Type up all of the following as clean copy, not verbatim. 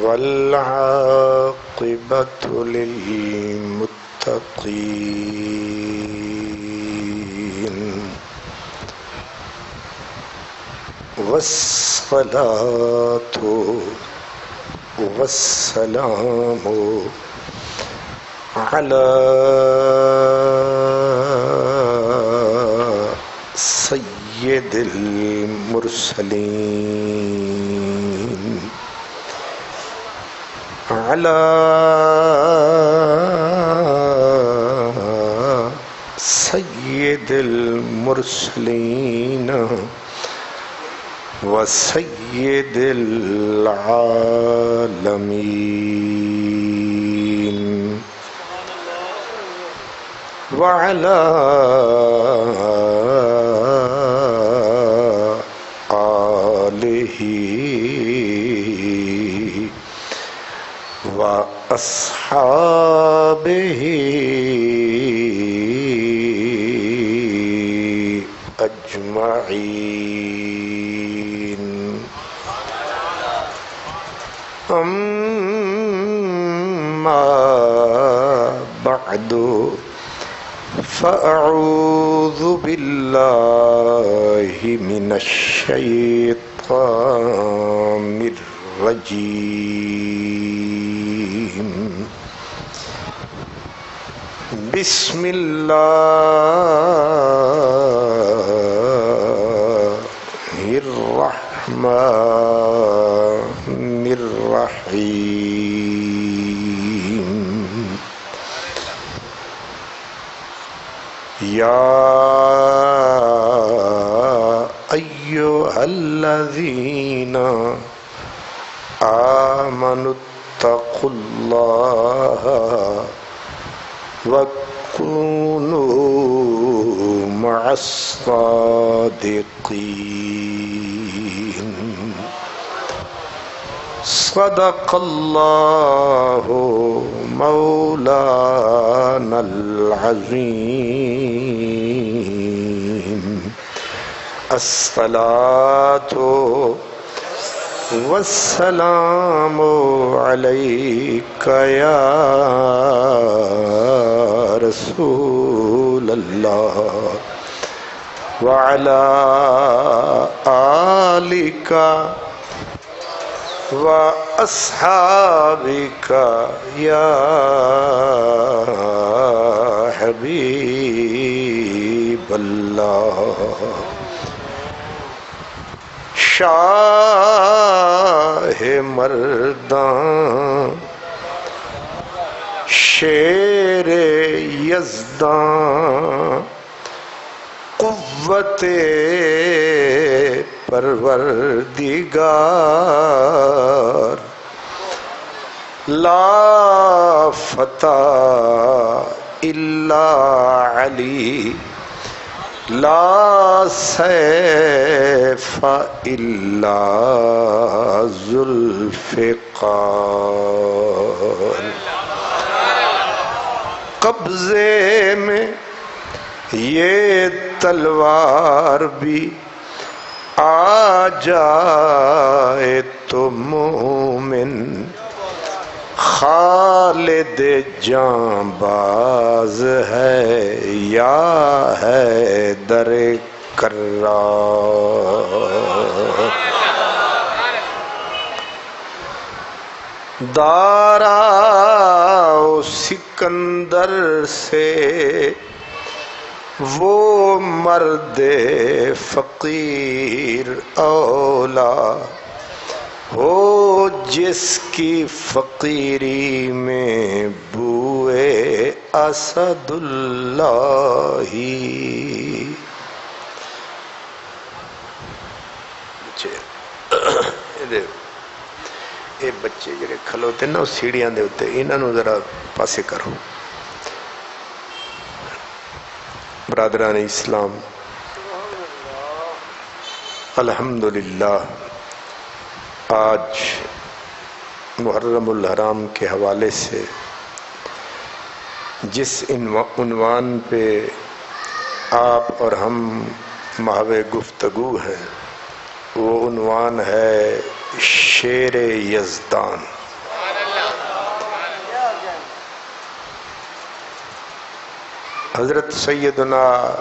والعاقبة للمتقين والصلاة والسلام على سيد المرسلين على سيد المرسلين وسيد العالمين وعلى آله وأصحابه أجمعين. أما بعد فأعوذ بالله من الشيطان الرجيم. بسم الله الرحمن الرحيم. يا أيها الذين آمنوا اتقوا الله وكونوا مع الصادقين. صدق الله مولانا العظيم. الصلاة والسلام عليك يا رسول الله وعلى آلك وأصحابك يا حبيب الله. شاہ مردان شیر یزدان قوت پروردگار لا فتح الا علی لا سیف الا ذوالفقار. قبضے میں یہ تلوار بھی آ جائے تو مومن خالد جانباز ہے یا ہے در کرار. دارا سکندر سے وہ مرد فقیر اولا ہو جس کی فقیری میں بوئے اسد اللہ. یہ بچے جڑے کھلوتے نا سیڑھیاں دے اتے انہاں ذرا پاسے کرو. برادران اسلام، الحمدللہ آج محرم الحرام کے حوالے سے جس عنوان پہ آپ اور ہم محو گفتگو ہیں وہ عنوان ہے شیر یزدان۔ حضرت سیدنا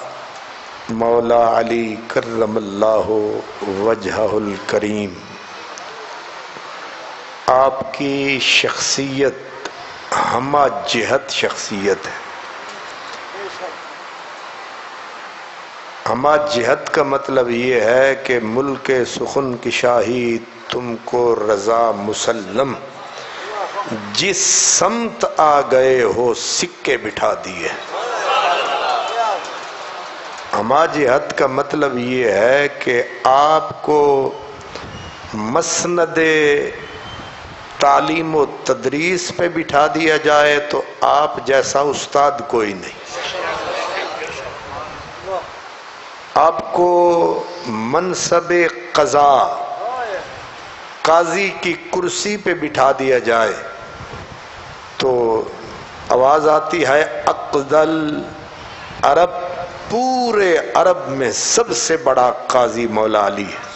مولا علی کرم اللہ وجہہ الکریم، آپ کی شخصیت ہمہ جہت شخصیت ہے۔ ہمہ جہت کا مطلب یہ ہے کہ ملک سخن کی شاہی تم کو رضا مسلم، جس سمت آ گئے ہو سکے بٹھا دیے۔ ہمہ جہت کا مطلب یہ ہے کہ آپ کو مسند تعلیم و تدریس پہ بٹھا دیا جائے تو آپ جیسا استاد کوئی نہیں۔ آپ کو منصب قضاء، قاضی کی کرسی پہ بٹھا دیا جائے تو آواز آتی ہے اقدل عرب، پورے عرب میں سب سے بڑا قاضی مولا علی ہے۔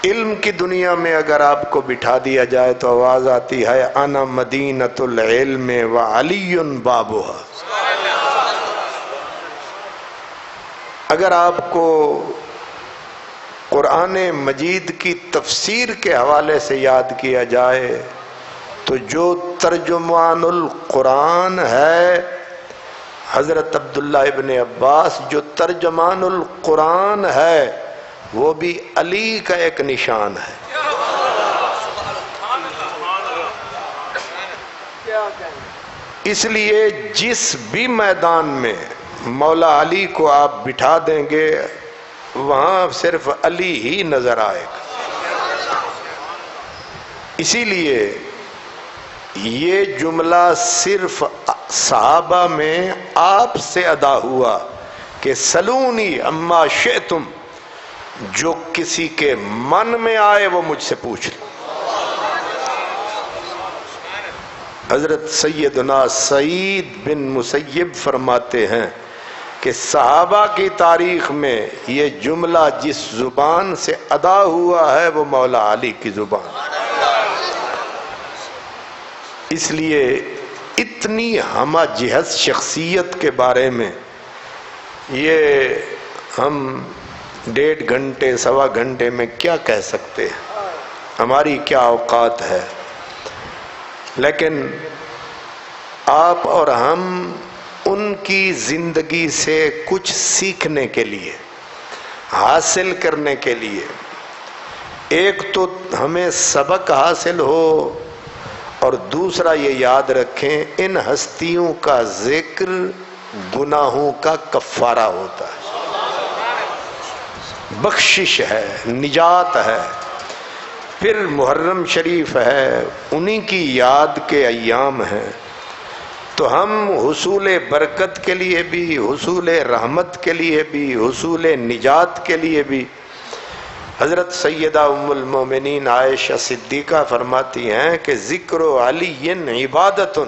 علم کی دنیا میں اگر آپ کو بٹھا دیا جائے تو آواز آتی ہے انا مدینۃ العلم وعلی بابها۔ اگر آپ کو قرآن مجید کی تفسیر کے حوالے سے یاد کیا جائے تو جو ترجمان القرآن ہے حضرت عبداللہ ابن عباس، جو ترجمان القرآن ہے وہ بھی علی کا ایک نشان ہے۔ اس لیے جس بھی میدان میں مولا علی کو آپ بٹھا دیں گے وہاں صرف علی ہی نظر آئے گا۔ اسی لیے یہ جملہ صرف صحابہ میں آپ سے ادا ہوا کہ سلونی اما شئتم، جو کسی کے من میں آئے وہ مجھ سے پوچھ لیں۔ حضرت سیدنا سعید بن مسیب فرماتے ہیں کہ صحابہ کی تاریخ میں یہ جملہ جس زبان سے ادا ہوا ہے وہ مولا علی کی زبان۔ اس لیے اتنی ہمہ جہت شخصیت کے بارے میں یہ ہم 1.5 گھنٹے 1.25 گھنٹے میں کیا کہہ سکتے ہیں، ہماری کیا اوقات ہے۔ لیکن آپ اور ہم ان کی زندگی سے کچھ سیکھنے کے لیے، حاصل کرنے کے لیے، ایک تو ہمیں سبق حاصل ہو اور دوسرا یہ یاد رکھیں ان ہستیوں کا ذکر گناہوں کا کفارہ ہوتا ہے، بخشش ہے، نجات ہے۔ پھر محرم شریف ہے، انہی کی یاد کے ایام ہیں، تو ہم حصول برکت کے لیے بھی، حصول رحمت کے لیے بھی، حصول نجات کے لیے بھی، حضرت سیدہ ام المومنین عائشہ صدیقہ فرماتی ہیں کہ ذکر علی عبادت،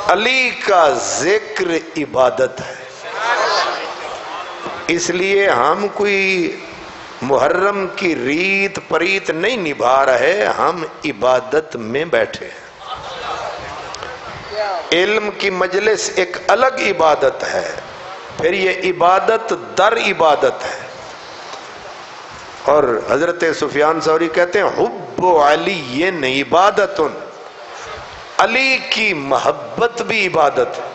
علی کا ذکر عبادت ہے۔ اس لیے ہم کوئی محرم کی ریت پریت نہیں نبھا رہے، ہم عبادت میں بیٹھے ہیں۔ علم کی مجلس ایک الگ عبادت ہے، پھر یہ عبادت در عبادت ہے۔ اور حضرت سفیان ثوری کہتے ہیں حب علی عبادت، علی کی محبت بھی عبادت ہے،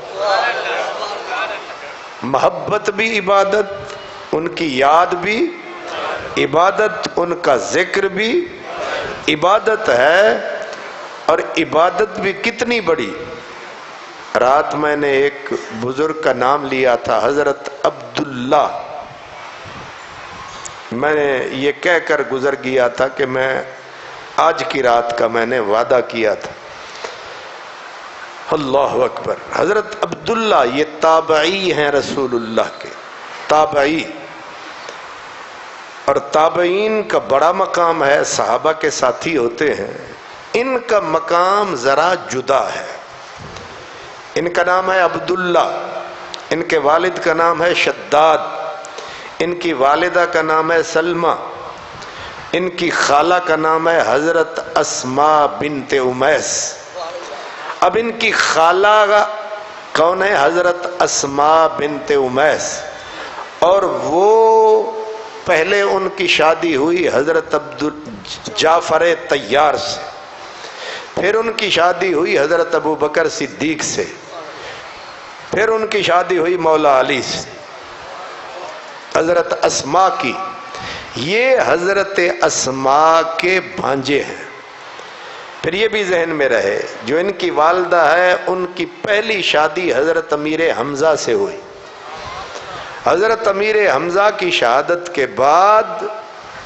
محبت بھی عبادت، ان کی یاد بھی عبادت، ان کا ذکر بھی عبادت ہے۔ اور عبادت بھی کتنی بڑی۔ رات میں نے ایک بزرگ کا نام لیا تھا، حضرت عبداللہ، میں نے یہ کہہ کر گزر گیا تھا کہ میں آج کی رات کا میں نے وعدہ کیا تھا۔ اللہ اکبر، حضرت عبداللہ یہ تابعی ہیں رسول اللہ کے، تابعی، اور تابعین کا بڑا مقام ہے، صحابہ کے ساتھی ہوتے ہیں، ان کا مقام ذرا جدا ہے۔ ان کا نام ہے عبداللہ، ان کے والد کا نام ہے شداد، ان کی والدہ کا نام ہے سلمہ، ان کی خالہ کا نام ہے حضرت اسماء بنت امیس۔ اب ان کی خالہ کون ہے؟ حضرت اسماء بنت امیس، اور وہ پہلے ان کی شادی ہوئی حضرت جعفر طیار سے، پھر ان کی شادی ہوئی حضرت ابو بکر صدیق سے، پھر ان کی شادی ہوئی مولا علی سے، حضرت اسماء کی۔ یہ حضرت اسماء کے بھانجے ہیں۔ پھر یہ بھی ذہن میں رہے، جو ان کی والدہ ہے ان کی پہلی شادی حضرت امیر حمزہ سے ہوئی۔ حضرت امیر حمزہ کی شہادت کے بعد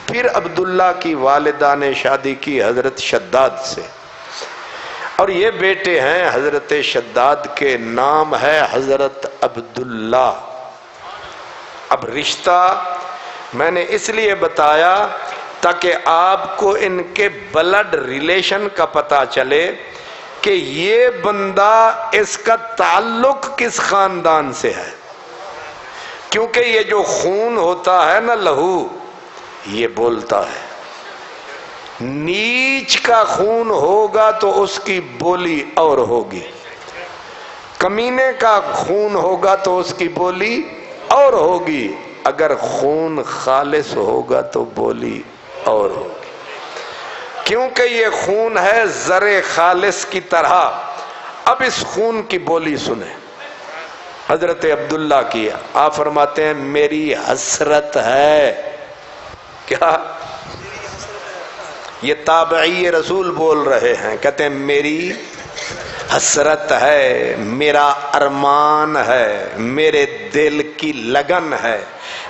پھر عبداللہ کی والدہ نے شادی کی حضرت شداد سے، اور یہ بیٹے ہیں حضرت شداد کے نام ہے حضرت عبداللہ۔ اب رشتہ میں نے اس لیے بتایا تاکہ آپ کو ان کے بلڈ ریلیشن کا پتہ چلے کہ یہ بندہ اس کا تعلق کس خاندان سے ہے، کیونکہ یہ جو خون ہوتا ہے نا، لہو، یہ بولتا ہے۔ نیچ کا خون ہوگا تو اس کی بولی اور ہوگی، کمینے کا خون ہوگا تو اس کی بولی اور ہوگی، اگر خون خالص ہوگا تو بولی اور ہوگی، کیونکہ یہ خون ہے زر خالص کی طرح۔ اب اس خون کی بولی سنیں حضرت عبداللہ کی۔ آپ فرماتے ہیں میری حسرت ہے، کیا؟ یہ تابعی رسول بول رہے ہیں، کہتے ہیں میری حسرت ہے، میرا ارمان ہے، میرے دل کی لگن ہے،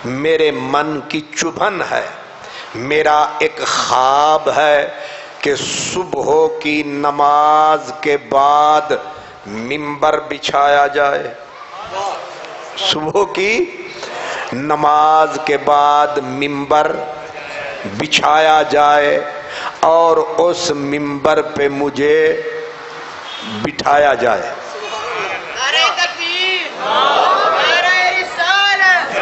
میرے من کی چبھن ہے، میرا ایک خواب ہے کہ صبح کی نماز کے بعد منبر بچھایا جائے، صبح کی نماز کے بعد منبر بچھایا جائے اور اس منبر پہ مجھے بٹھایا جائے۔ نعرہ تکبیر، نعرہ رسالت،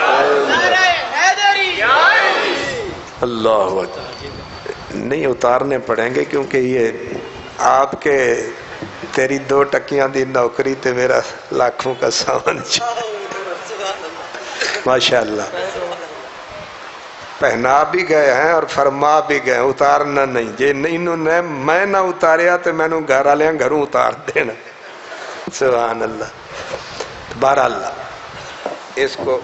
نعرہ حیدری۔ اللہ اکبر۔ نہیں اتارنے پڑیں گے کیونکہ یہ آپ کے تیری 2 ٹکیاں دی نوکری تے میرا لاکھوں کا سامان ماشاءاللہ پہنا بھی گئے ہیں اور فرما بھی گئے، اتارنا نہیں جے انہوں نے میں نہ اتاریا تو میں نے گھر والے گھروں اتار دینا۔ سبحان اللہ۔ بہرحال اس کو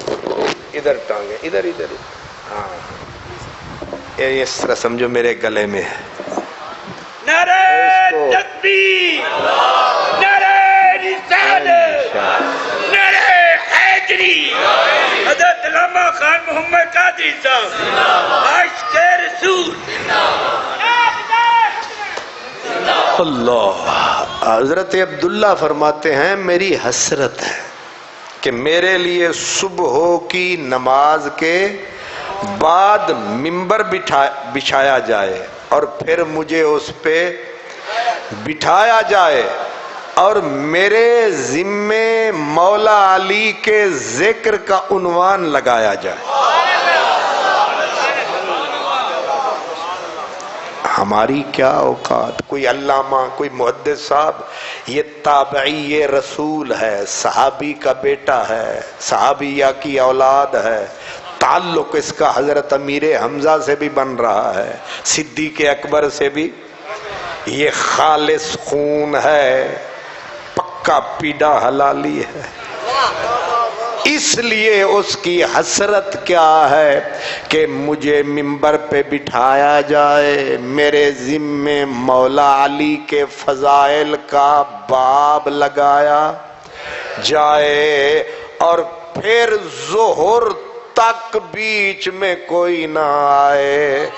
ادھر ٹانگے، ادھر ادھر، ہاں یہ اس طرح سمجھو میرے گلے میں ہے۔ نعرہ تکبیر، نعرہ رسالت، نعرہ حیدری۔ حضرت علامہ خان محمد قادری صاحب، عاشق رسول۔ اللہ۔ حضرت عبداللہ فرماتے ہیں میری حسرت ہے کہ میرے لیے صبح کی نماز کے بعد منبر بچھایا جائے اور پھر مجھے اس پہ بٹھایا جائے اور میرے ذمے مولا علی کے ذکر کا عنوان لگایا جائے۔ ہماری کیا اوقات، کوئی علامہ، کوئی محدث صاحب، یہ تابعی رسول ہے، صحابی کا بیٹا ہے، صحابیہ کی اولاد ہے، تعلق اس کا حضرت امیر حمزہ سے بھی بن رہا ہے، صدیق اکبر سے بھی، یہ خالص خون ہے، پکا پیڈا حلالی ہے۔ اس لیے اس کی حسرت کیا ہے کہ مجھے منبر پہ بٹھایا جائے، میرے ذمے مولا علی کے فضائل کا باب لگایا جائے اور پھر ظہر تک بیچ میں کوئی نہ آئے۔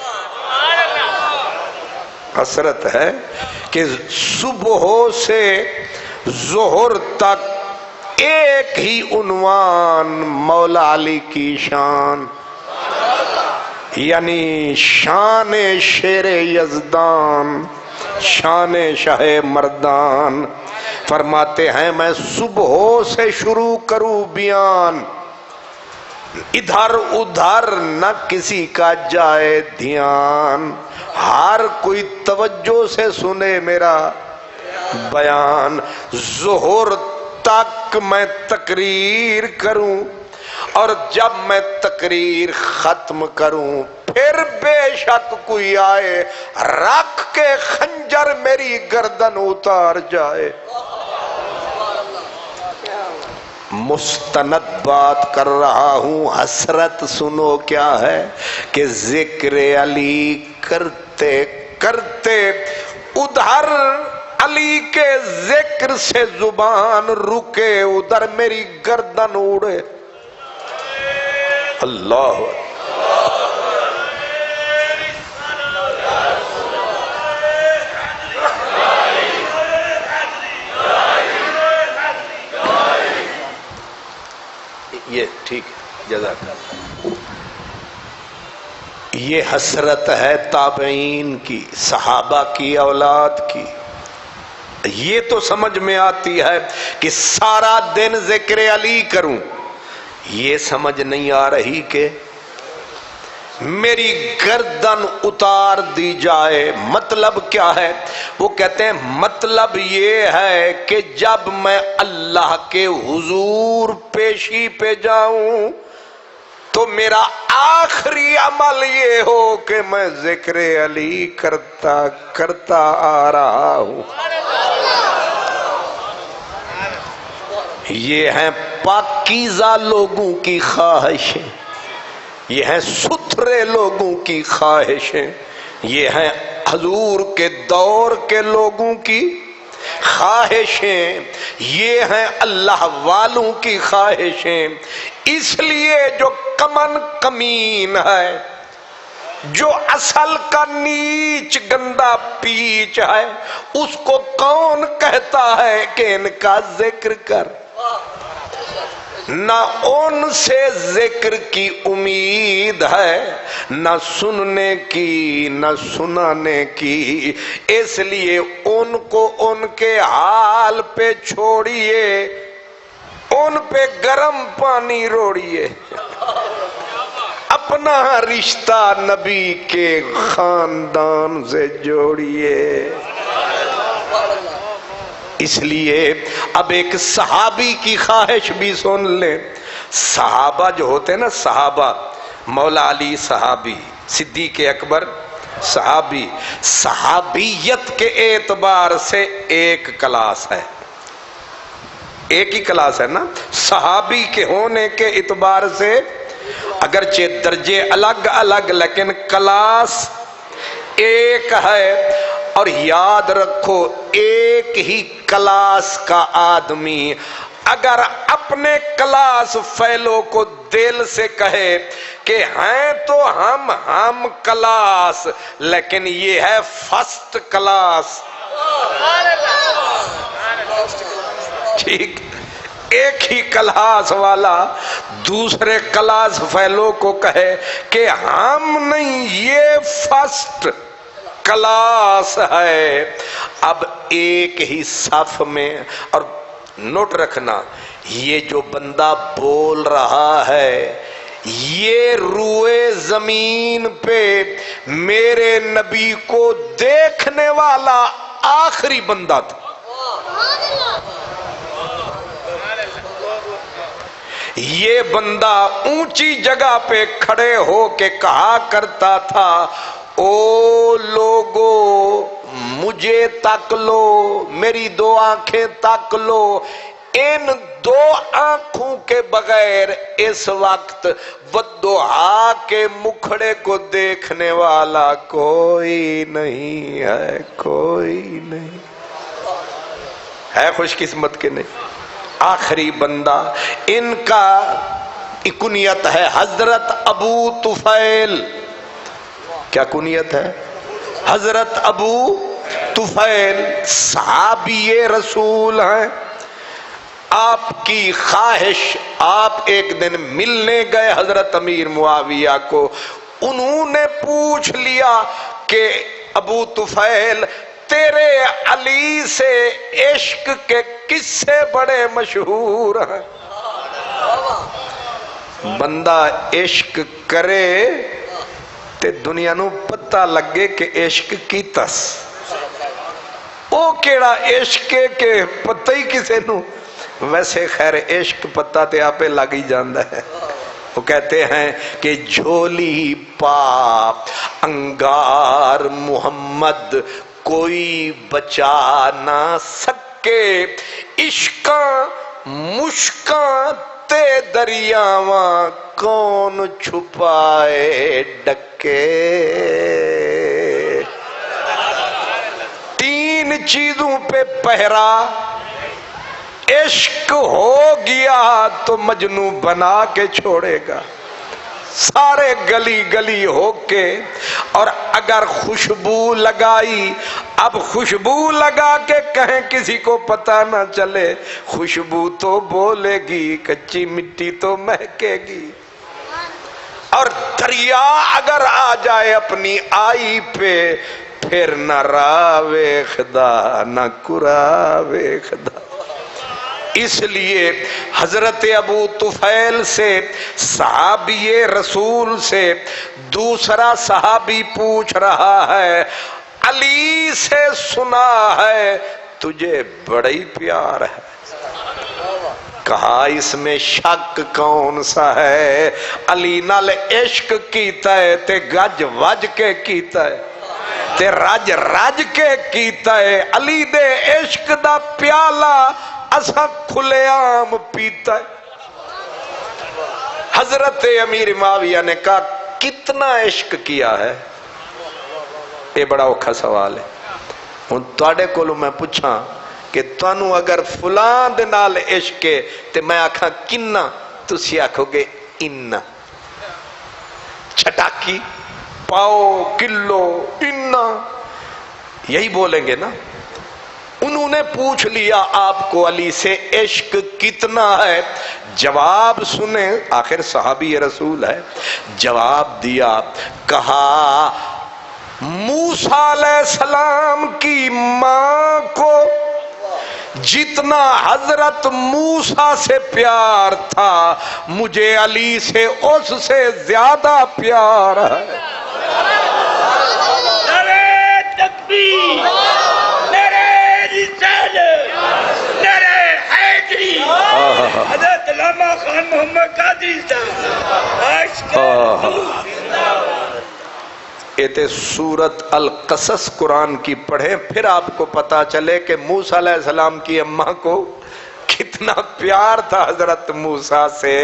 حسرت ہے کہ صبح سے ظہر تک ایک ہی عنوان مولا علی کی شان، یعنی شان شیر یزدان، شان شاہ مردان۔ فرماتے ہیں میں صبح سے شروع کروں بیان، ادھر ادھر نہ کسی کا جائے دھیان، ہر کوئی توجہ سے سنے میرا بیان، ظہر تک میں تقریر کروں اور جب میں تقریر ختم کروں پھر بے شک کوئی آئے رکھ کے خنجر میری گردن اتار جائے۔ مستند بات کر رہا ہوں، حسرت سنو کیا ہے کہ ذکر علی کرتے کرتے ادھر علی کے ذکر سے زبان رکے، ادھر میری گردن اڑے۔ اللہ یہ ٹھیک ہے، جزاک اللہ۔ یہ حسرت ہے تابعین کی، صحابہ کی اولاد کی۔ یہ تو سمجھ میں آتی ہے کہ سارا دن ذکر علی کروں، یہ سمجھ نہیں آ رہی کہ میری گردن اتار دی جائے۔ مطلب کیا ہے؟ وہ کہتے ہیں مطلب یہ ہے کہ جب میں اللہ کے حضور پیشی پہ جاؤں تو میرا آخری عمل یہ ہو کہ میں ذکر علی کرتا آ رہا ہوں۔ یہ ہیں پاکیزہ لوگوں کی خواہشیں، یہ ہیں ستھرے لوگوں کی خواہشیں، یہ ہیں حضور کے دور کے لوگوں کی خواہشیں، یہ ہیں اللہ والوں کی خواہشیں۔ اس لیے جو کمن کمین ہے، جو اصل کا نیچ گندا پیچ ہے، اس کو کون کہتا ہے کہ ان کا ذکر کر؟ نہ ان سے ذکر کی امید ہے، نہ سننے کی نہ سنانے کی، اس لیے ان کو ان کے حال پہ چھوڑیے، ان پہ گرم پانی روڑیے، اپنا رشتہ نبی کے خاندان سے جوڑیے۔ اس لیے اب ایک صحابی کی خواہش بھی سن لیں۔ صحابہ جو ہوتے ہیں نا، صحابہ، مولا علی صحابی، صدیق اکبر صحابی، صحابیت کے اعتبار سے ایک کلاس ہے، ایک ہی کلاس ہے نا۔ صحابی کے ہونے کے اعتبار سے اگرچہ درجے الگ الگ لیکن کلاس ایک ہے۔ اور یاد رکھو ایک ہی کلاس کا آدمی اگر اپنے کلاس فیلو کو دل سے کہے کہ ہیں تو ہم کلاس لیکن یہ ہے فرسٹ کلاس، ٹھیک، ایک ہی کلاس والا دوسرے کلاس فیلو کو کہے کہ ہم نہیں، یہ فرسٹ کلاس ہے۔ اب ایک ہی صف میں، اور نوٹ رکھنا یہ جو بندہ بول رہا ہے یہ روئے زمین پہ میرے نبی کو دیکھنے والا آخری بندہ تھا۔ یہ بندہ اونچی جگہ پہ کھڑے ہو کے کہا کرتا تھا، او لوگو مجھے تک لو، میری دو آنکھیں تک لو، ان دو آنکھوں کے بغیر اس وقت والضحیٰ کے مکھڑے کو دیکھنے والا کوئی نہیں ہے، کوئی نہیں ہے۔ خوش قسمت کے نہیں، آخری بندہ۔ ان کا کنیت ہے حضرت ابو طفیل۔ کیا کنیت ہے؟ حضرت ابو طفیل، صحابی رسول ہیں۔ آپ کی خواہش، آپ ایک دن ملنے گئے حضرت امیر معاویہ کو، انہوں نے پوچھ لیا کہ ابو طفیل تیرے علی سے عشق کے قصے بڑے مشہور ہیں. بندہ عشق کرے تے دنیا نو پتہ لگے کہ عشق کیتس. او کیڑا عشق ہے کہ پتہ ہی کسے نو. ویسے خیر عشق پتہ تے آپے لگ ہی جاندہ ہے. وہ کہتے ہیں کہ جھولی پا انگار محمد کوئی بچا نہ سکے. عشقاں مشکاں تے دریاواں کون چھپائے ڈکے. تین چیزوں پہ پہرا. عشق ہو گیا تو مجنوں بنا کے چھوڑے گا سارے گلی گلی ہو کے. اور اگر خوشبو لگائی, اب خوشبو لگا کے کہیں کسی کو پتہ نہ چلے, خوشبو تو بولے گی, کچی مٹی تو مہکے گی. اور دریا اگر آ جائے اپنی آئی پہ, پھر نہ راوے خدا نہ قراوے خدا. اس لیے حضرت ابو طفیل سے صحابی رسول سے دوسرا صحابی پوچھ رہا ہے, علی سے سنا ہے تجھے بڑا ہی پیار ہے. کہا اس میں شک کون سا ہے, علی نال عشق کیتا ہے تے گج وج کے کیتا ہے تے رج رج کے کیتا ہے. علی دے عشق دا پیالہ اسا کھلے عام پیتا ہے. حضرت امیر معاویہ نے کہا کتنا عشق کیا ہے. یہ بڑا اوکھا سوال ہے. ہن تواڈے کولوں میں پوچھاں کہ تانوں اگر فلاں دے نال عشق ہے تے میں آکھاں کنا, تسی آکھو گے اننا. چھٹاکی پاؤ کلو اننا یہی بولیں گے نا. انہوں نے پوچھ لیا آپ کو علی سے عشق کتنا ہے. جواب سنیں, آخر صحابی رسول ہے. جواب دیا, کہا موسیٰ علیہ السلام کی ماں کو جتنا حضرت موسیٰ سے پیار تھا مجھے علی سے اس سے زیادہ پیار ہے. نعرہ تکبیر, نعرہ رسالت, نعرہ حیدری, حضرت علامہ خان محمد قادری صاحب. عاشق رسول. ایتے سورت القصص قرآن کی پڑھیں, پھر آپ کو پتا چلے کہ موسیٰ علیہ السلام کی اماں کو کتنا پیار تھا حضرت موسیٰ سے.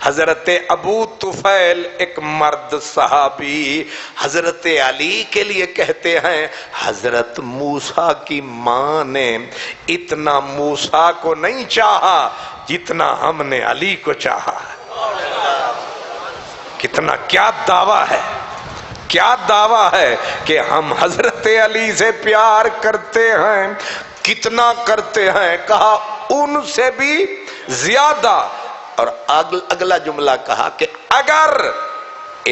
حضرت ابو طفیل ایک مرد صحابی حضرت علی کے لیے کہتے ہیں حضرت موسیٰ کی ماں نے اتنا موسیٰ کو نہیں چاہا جتنا ہم نے علی کو چاہا. کتنا کیا دعویٰ ہے, کیا دعویٰ ہے کہ ہم حضرت علی سے پیار کرتے ہیں. کتنا کرتے ہیں, کہا ان سے بھی زیادہ. اور اگلا جملہ کہا کہ اگر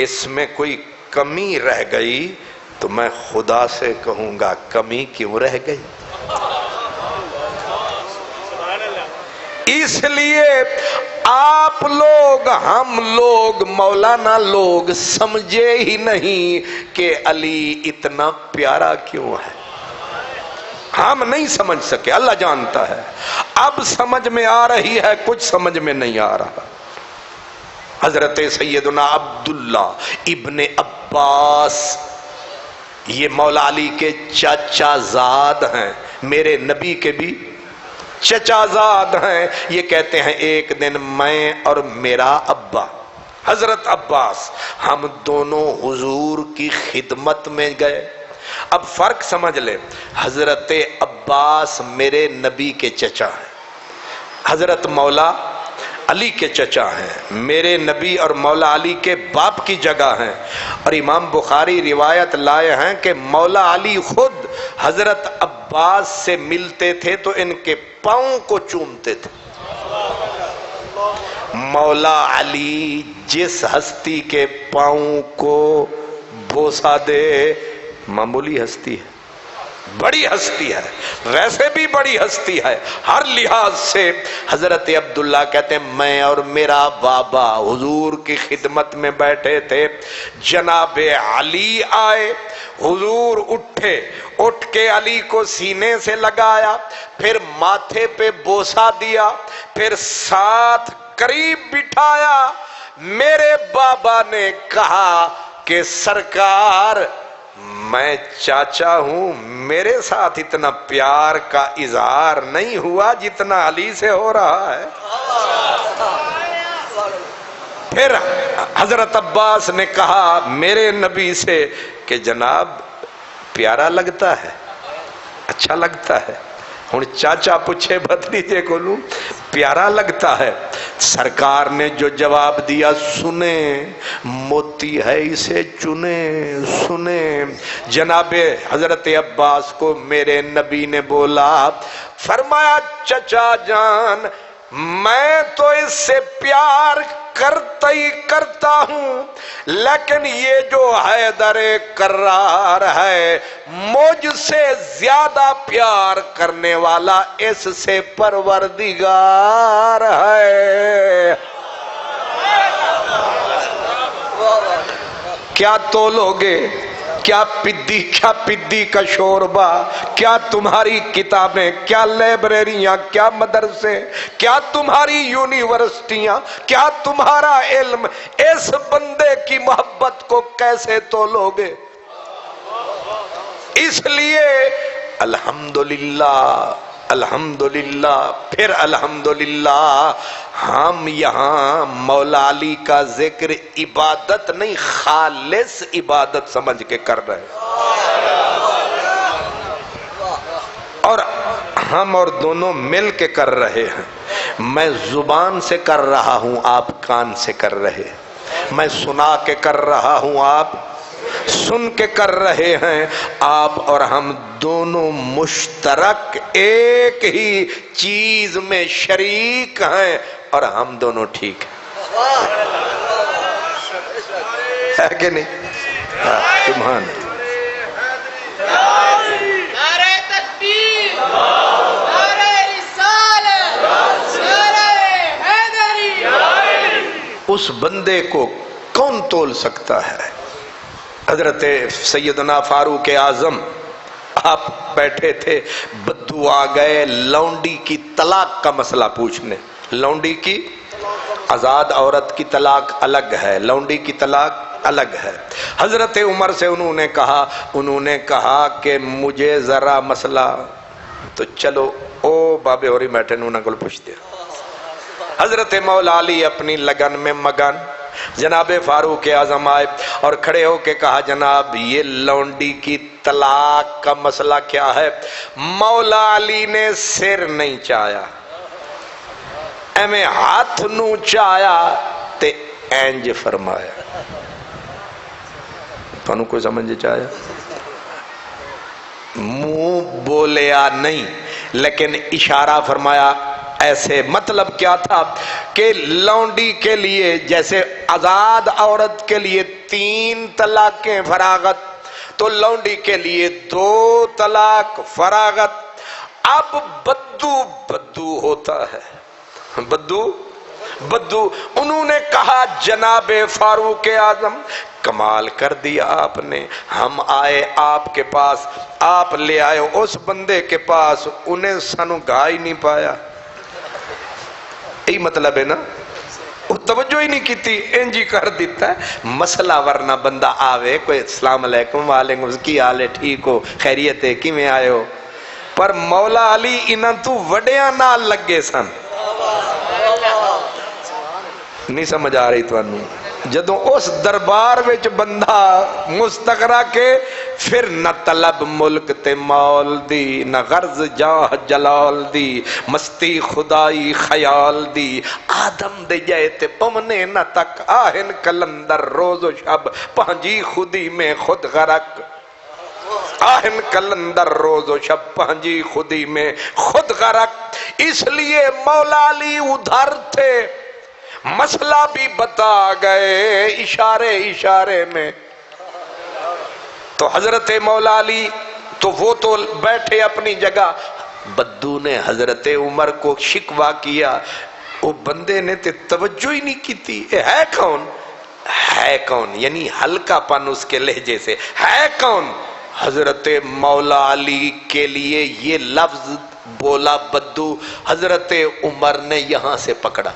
اس میں کوئی کمی رہ گئی تو میں خدا سے کہوں گا کمی کیوں رہ گئی. اس لیے آپ لوگ, ہم لوگ, مولانا لوگ سمجھے ہی نہیں کہ علی اتنا پیارا کیوں ہے. ہم نہیں سمجھ سکے, اللہ جانتا ہے. اب سمجھ میں آ رہی ہے, کچھ سمجھ میں نہیں آ رہا. حضرت سیدنا عبداللہ ابن عباس یہ مولا علی کے چچا زاد ہیں, میرے نبی کے بھی چچا زاد ہیں. یہ کہتے ہیں ایک دن میں اور میرا ابا حضرت عباس ہم دونوں حضور کی خدمت میں گئے. اب فرق سمجھ لے, حضرت عباس میرے نبی کے چچا ہیں, حضرت مولا علی کے چچا ہیں, میرے نبی اور مولا علی کے باپ کی جگہ ہیں. اور امام بخاری روایت لائے ہیں کہ مولا علی خود حضرت عباس سے ملتے تھے تو ان کے پاؤں کو چومتے تھے. مولا علی جس ہستی کے پاؤں کو بوسہ دے, معمولی ہستی ہے, بڑی ہستی ہے، ویسے بھی بڑی ہستی ہے ہر لحاظ سے۔ حضرت عبداللہ کہتے ہیں میں اور میرا بابا حضور کی خدمت میں بیٹھے تھے، جناب علی آئے، حضور اٹھے، اٹھ کے علی کو سینے سے لگایا، پھر ماتھے پہ بوسہ دیا، پھر ساتھ قریب بٹھایا۔ میرے بابا نے کہا کہ سرکار میں چاچا ہوں، میرے ساتھ اتنا پیار کا اظہار نہیں ہوا جتنا علی سے ہو رہا ہے۔ پھر حضرت عباس نے کہا میرے نبی سے کہ جناب پیارا لگتا ہے، اچھا لگتا ہے۔ ہن چاچا پوچھے بھتیجے کو لوں پیارا لگتا ہے، سرکار نے جو جواب دیا سنیں موتی ہے اسے چنیں سنیں۔ جناب حضرت عباس کو میرے نبی نے بولا، فرمایا چچا جان میں تو اس سے پیار کرتا ہی کرتا ہوں، لیکن یہ جو حیدر کرار ہے مجھ سے زیادہ پیار کرنے والا اس سے پروردگار ہے۔ کیا تولو گے، کیا پدی کا شوربہ، کیا تمہاری کتابیں، کیا لائبریریاں، کیا مدرسے، کیا تمہاری یونیورسٹیاں، کیا تمہارا علم، اس بندے کی محبت کو کیسے تولو گے؟ اس لیے الحمدللہ الحمدللہ پھر الحمدللہ ہم یہاں مولا علی کا ذکر عبادت نہیں خالص عبادت سمجھ کے کر رہے اور ہم اور دونوں مل کے کر رہے ہیں۔ میں زبان سے کر رہا ہوں، آپ کان سے کر رہے، میں سنا کے کر رہا ہوں، آپ سن کے کر رہے ہیں۔ آپ اور ہم دونوں مشترک ایک ہی چیز میں شریک ہیں اور ہم دونوں ٹھیک ہیں، ہے کہ نہیں؟ سبحان نعرہ تکبیر، نعرہ رسالت، نعرہ حیدری۔ اس بندے کو کون تول سکتا ہے؟ حضرت سیدنا فاروق اعظم آپ بیٹھے تھے، بدو آ گئے لونڈی کی طلاق کا مسئلہ پوچھنے۔ لونڈی کی آزاد عورت کی طلاق الگ ہے، لونڈی کی طلاق الگ ہے۔ حضرت عمر سے انہوں نے کہا کہ مجھے ذرا مسئلہ تو چلو او بابے ہوری بیٹھے انہوں کو پوچھ دیا۔ حضرت مولا علی اپنی لگن میں مگن، جناب فاروق اعظم آئے اور کھڑے ہو کے کہا جناب یہ لونڈی کی طلاق کا مسئلہ کیا ہے؟ مولا علی نے سر نہیں چایا، ایویں ہاتھ نو چایا تے اینج فرمایا۔ تھانوں کوئی سمجھ چایا؟ منہ بولیا نہیں لیکن اشارہ فرمایا ایسے۔ مطلب کیا تھا کہ لونڈی کے لیے جیسے آزاد عورت کے لیے 3 طلاقیں فراغت، تو لونڈی کے لیے 2 طلاق فراغت۔ اب بدو ہوتا ہے، بدو انہوں نے کہا جناب فاروق اعظم کمال کر دیا آپ نے، ہم آئے آپ کے پاس، آپ لے آئے اس بندے کے پاس، انہیں سانو گا ہی نہیں پایا۔ یہی مطلب ہے نا، وہ توجہ ہی نہیں کیتی، انجی کر دیتا ہے مسئلہ۔ ورنہ بندہ آوے کوئی السلام علیکم وعلیکم کی حال ہے، ٹھیک ہو، خیریت ہے، کی میں آئے ہو؟ پر مولا علی انہاں تو وڈیاں نال لگے سن۔ نہیں سمجھ آ رہی تو جدوں اس دربار وچ بندہ مستقرا کے پھر نہ طلب ملک تے مال دی، نہ غرض جاہ جلال دی، مستی خدائی خیال دی، آدم دے جائے تے پونے نہ تک، آہن کلندر روز و شب پہنجی خودی میں خود غرق، آہن کلندر روز و شب پہنجی خودی میں خود غرق۔ اس لیے مولا علی ادھر تھے، مسئلہ بھی بتا گئے اشارے میں۔ تو حضرت مولا علی تو وہ تو بیٹھے اپنی جگہ. بدو نے حضرت عمر کو شکوہ کیا, وہ بندے نے تے توجہ ہی نہیں کی تھی. ہے کون؟ ہے کون یعنی ہلکا پن اس کے لہجے سے. ہے کون؟ حضرت مولا علی کے لیے یہ لفظ بولا بدو. حضرت عمر نے یہاں سے پکڑا.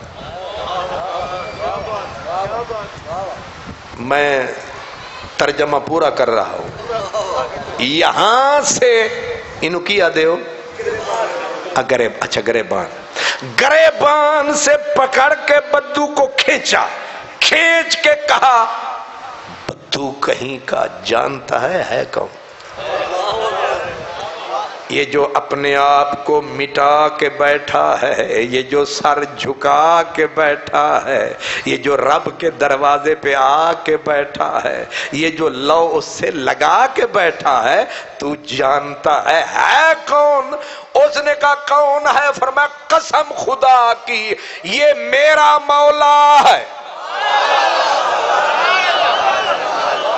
میں ترجمہ پورا کر رہا ہوں. یہاں سے انہوں کیا دیو گریبان سے پکڑ کے بدو کو کھینچا. کھینچ کے کہا, بدو کہیں کا جانتا ہے کون؟ یہ جو اپنے آپ کو مٹا کے بیٹھا ہے, یہ جو سر جھکا کے بیٹھا ہے, یہ جو رب کے دروازے پہ آ کے بیٹھا ہے, یہ جو لو اس سے لگا کے بیٹھا ہے, تو جانتا ہے کون؟ اس نے کہا کون ہے؟ فرمایا قسم خدا کی یہ میرا مولا ہے.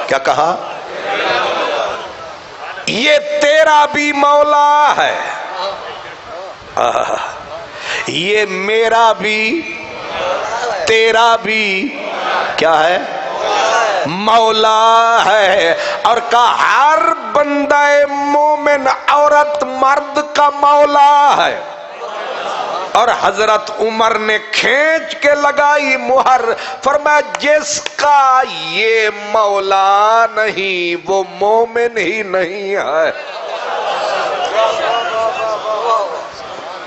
کیا کہا؟ یہ تیرا بھی مولا ہے, یہ میرا بھی تیرا بھی کیا ہے؟ مولا ہے. اور کہا ہر بندہ مومن عورت مرد کا مولا ہے. اور حضرت عمر نے کھینچ کے لگائی مہر. فرمایا جس کا یہ مولا نہیں وہ مومن ہی نہیں ہے.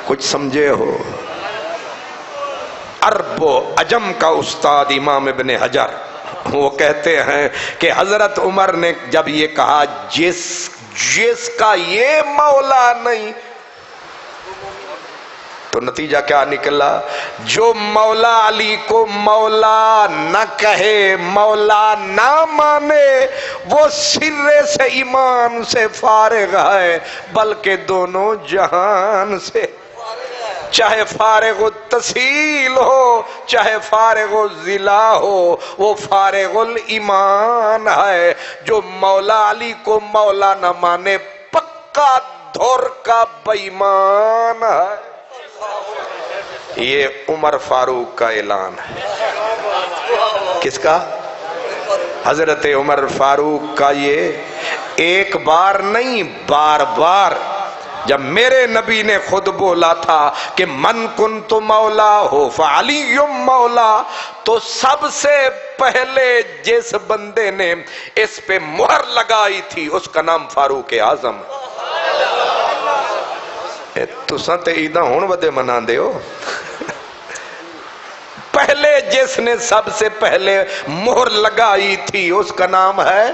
کچھ سمجھے ہو؟ عرب و عجم کا استاد امام ابن حجر وہ کہتے ہیں کہ حضرت عمر نے جب یہ کہا جس کا یہ مولا نہیں, تو نتیجہ کیا نکلا؟ جو مولا علی کو مولا نہ کہے, مولا نہ مانے, وہ سرے سے ایمان سے فارغ ہے, بلکہ دونوں جہان سے. چاہے فارغ التحصیل ہو چاہے فارغ الضلع ہو, وہ فارغ الایمان ہے. جو مولا علی کو مولا نہ مانے پکا دھور کا بے ایمان ہے. یہ عمر فاروق کا اعلان ہے. کس کا؟ حضرت عمر فاروق کا. یہ ایک بار نہیں بار بار. جب میرے نبی نے خود بولا تھا کہ من کنت مولا ہو فعلی مولا, تو سب سے پہلے جس بندے نے اس پہ مہر لگائی تھی اس کا نام فاروق اعظم. تساں تے عیداں ہن ودے منا دے ہو. پہلے جس نے سب سے پہلے مہر لگائی تھی اس کا نام ہے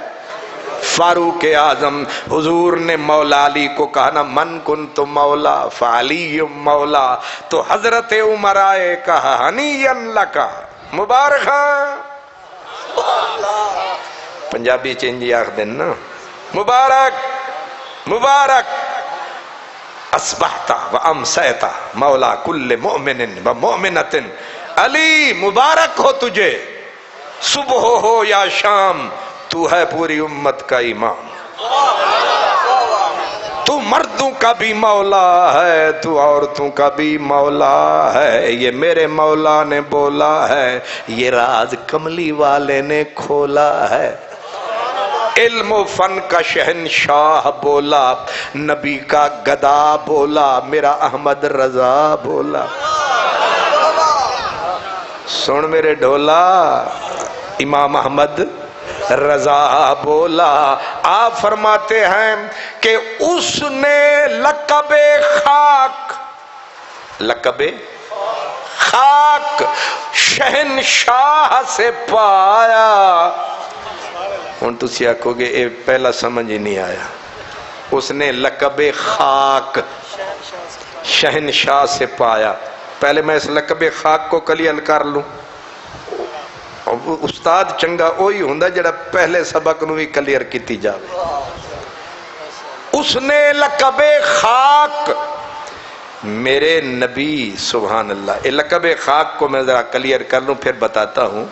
فاروق اعظم. حضور نے مولا علی کو کہا نا من کنت مولا فعلی مولا, تو حضرت عمر آئے کہا ہنیئن لکا, مبارک ہاں. پنجابی چینجی آخ دن نا, مبارک مبارک. اصبحتا و امسیتا مولا کل مؤمن و مؤمنت, علی مبارک ہو تجھے, صبح ہو یا شام تو ہے پوری امت کا امام. تو مردوں کا بھی مولا ہے, تو عورتوں کا بھی مولا ہے. یہ میرے مولا نے بولا ہے, یہ راز کملی والے نے کھولا ہے. علم و فن کا شہنشاہ بولا, نبی کا گدا بولا, میرا احمد رضا بولا. سن میرے ڈھولا, امام احمد رضا بولا. آپ فرماتے ہیں کہ اس نے لقب خاک, لقب خاک شہنشاہ سے پایا. ہن تسی آکھو گے اے پہلا سمجھ ہی نہیں آیا. اس نے لقب خاک شہنشاہ سے پایا. پہلے میں اس لقب خاک کو کلیئر کر لوں. استاد چنگا وہی ہوندا جڑا پہلے سبق نو بھی کلیئر کیتی جاوے. اس نے لقب خاک, میرے نبی سبحان اللہ. اے لقب خاک کو میں ذرا کلیئر کر لوں پھر بتاتا ہوں.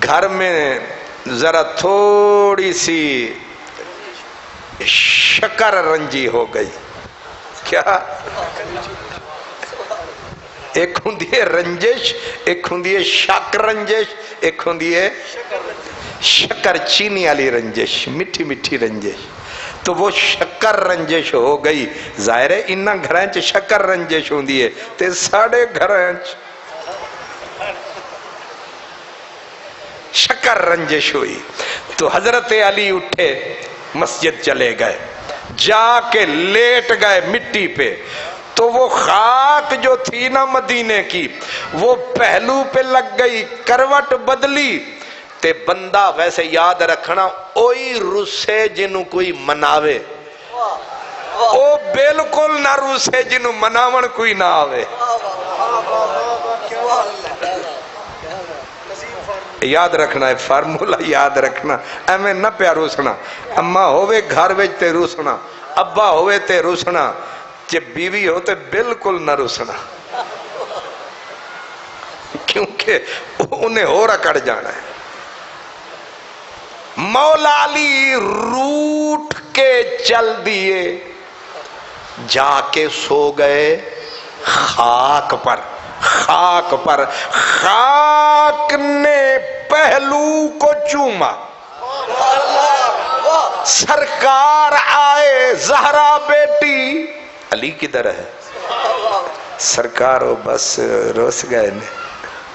گھر میں ذرا تھوڑی سی شکر رنجی ہو گئی. کیا؟ ایک ہوں دیئے رنجش، ایک ہوں دیئے شک رنجش، ایک ہوں دیئے شکر چینی والی رنجش، مٹھی مٹھی رنجش. تو وہ شکر رنجش ہو گئی. ظاہر ہے انہاں گھرانچ شکر رنجش ہوں دیئے تے ساڑے گھرانچ شکر رنجش ہوئی. تو حضرت علی اٹھے، مسجد چلے گئے، جا کے لیٹ گئے مٹی پہ. تو وہ خاک جو تھی نا مدینے کی وہ پہلو پہ لگ گئی، کروٹ بدلی. تے بندہ ویسے یاد رکھنا اوئی روسے جنوں کوئی مناوے، او بالکل نہ روسے جنوں مناون کوئی نہ آوے. یاد رکھنا ہے فارمولا، یاد رکھنا. ایویں نہ پیا روسنا. اماں ہوئے گھر وچ تے روسنا، ابا ہوئے تے روسنا، جب بیوی ہو تے بالکل نہ روسنا، کیونکہ انہیں ہو رکڑ جانا ہے. مولا علی روٹ کے چل دیے، جا کے سو گئے خاک پر. خاک پر خاک نے پہلو کو چوما. سرکار آئے، زہرا بیٹی. علی کدھر ہے؟ سرکار ہو بس روس گئے نے.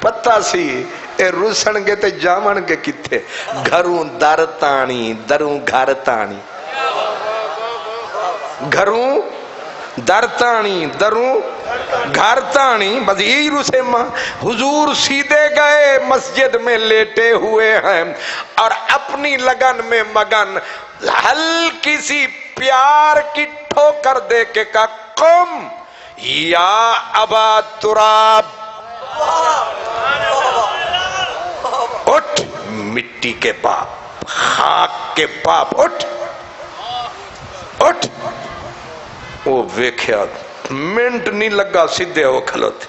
پتہ سی اے روسن گے تے جامن گے کتے. گھروں در تانی، دروں گھر تانی. گھروں در تانی، دروں گھر تانی. بس یہی روسے ماں. حضور سیدھے گئے، مسجد میں لیٹے ہوئے ہیں اور اپنی لگن میں مگن. ہلکی سی پیار کی ٹھوکر دے کے کہا قم یا ابا تراب. اٹھ مٹی کے باپ، خاک کے باپ، اٹھ اٹھ. وہ ویکھیا منٹ نہیں لگا سیدھے ہو کھلوتے.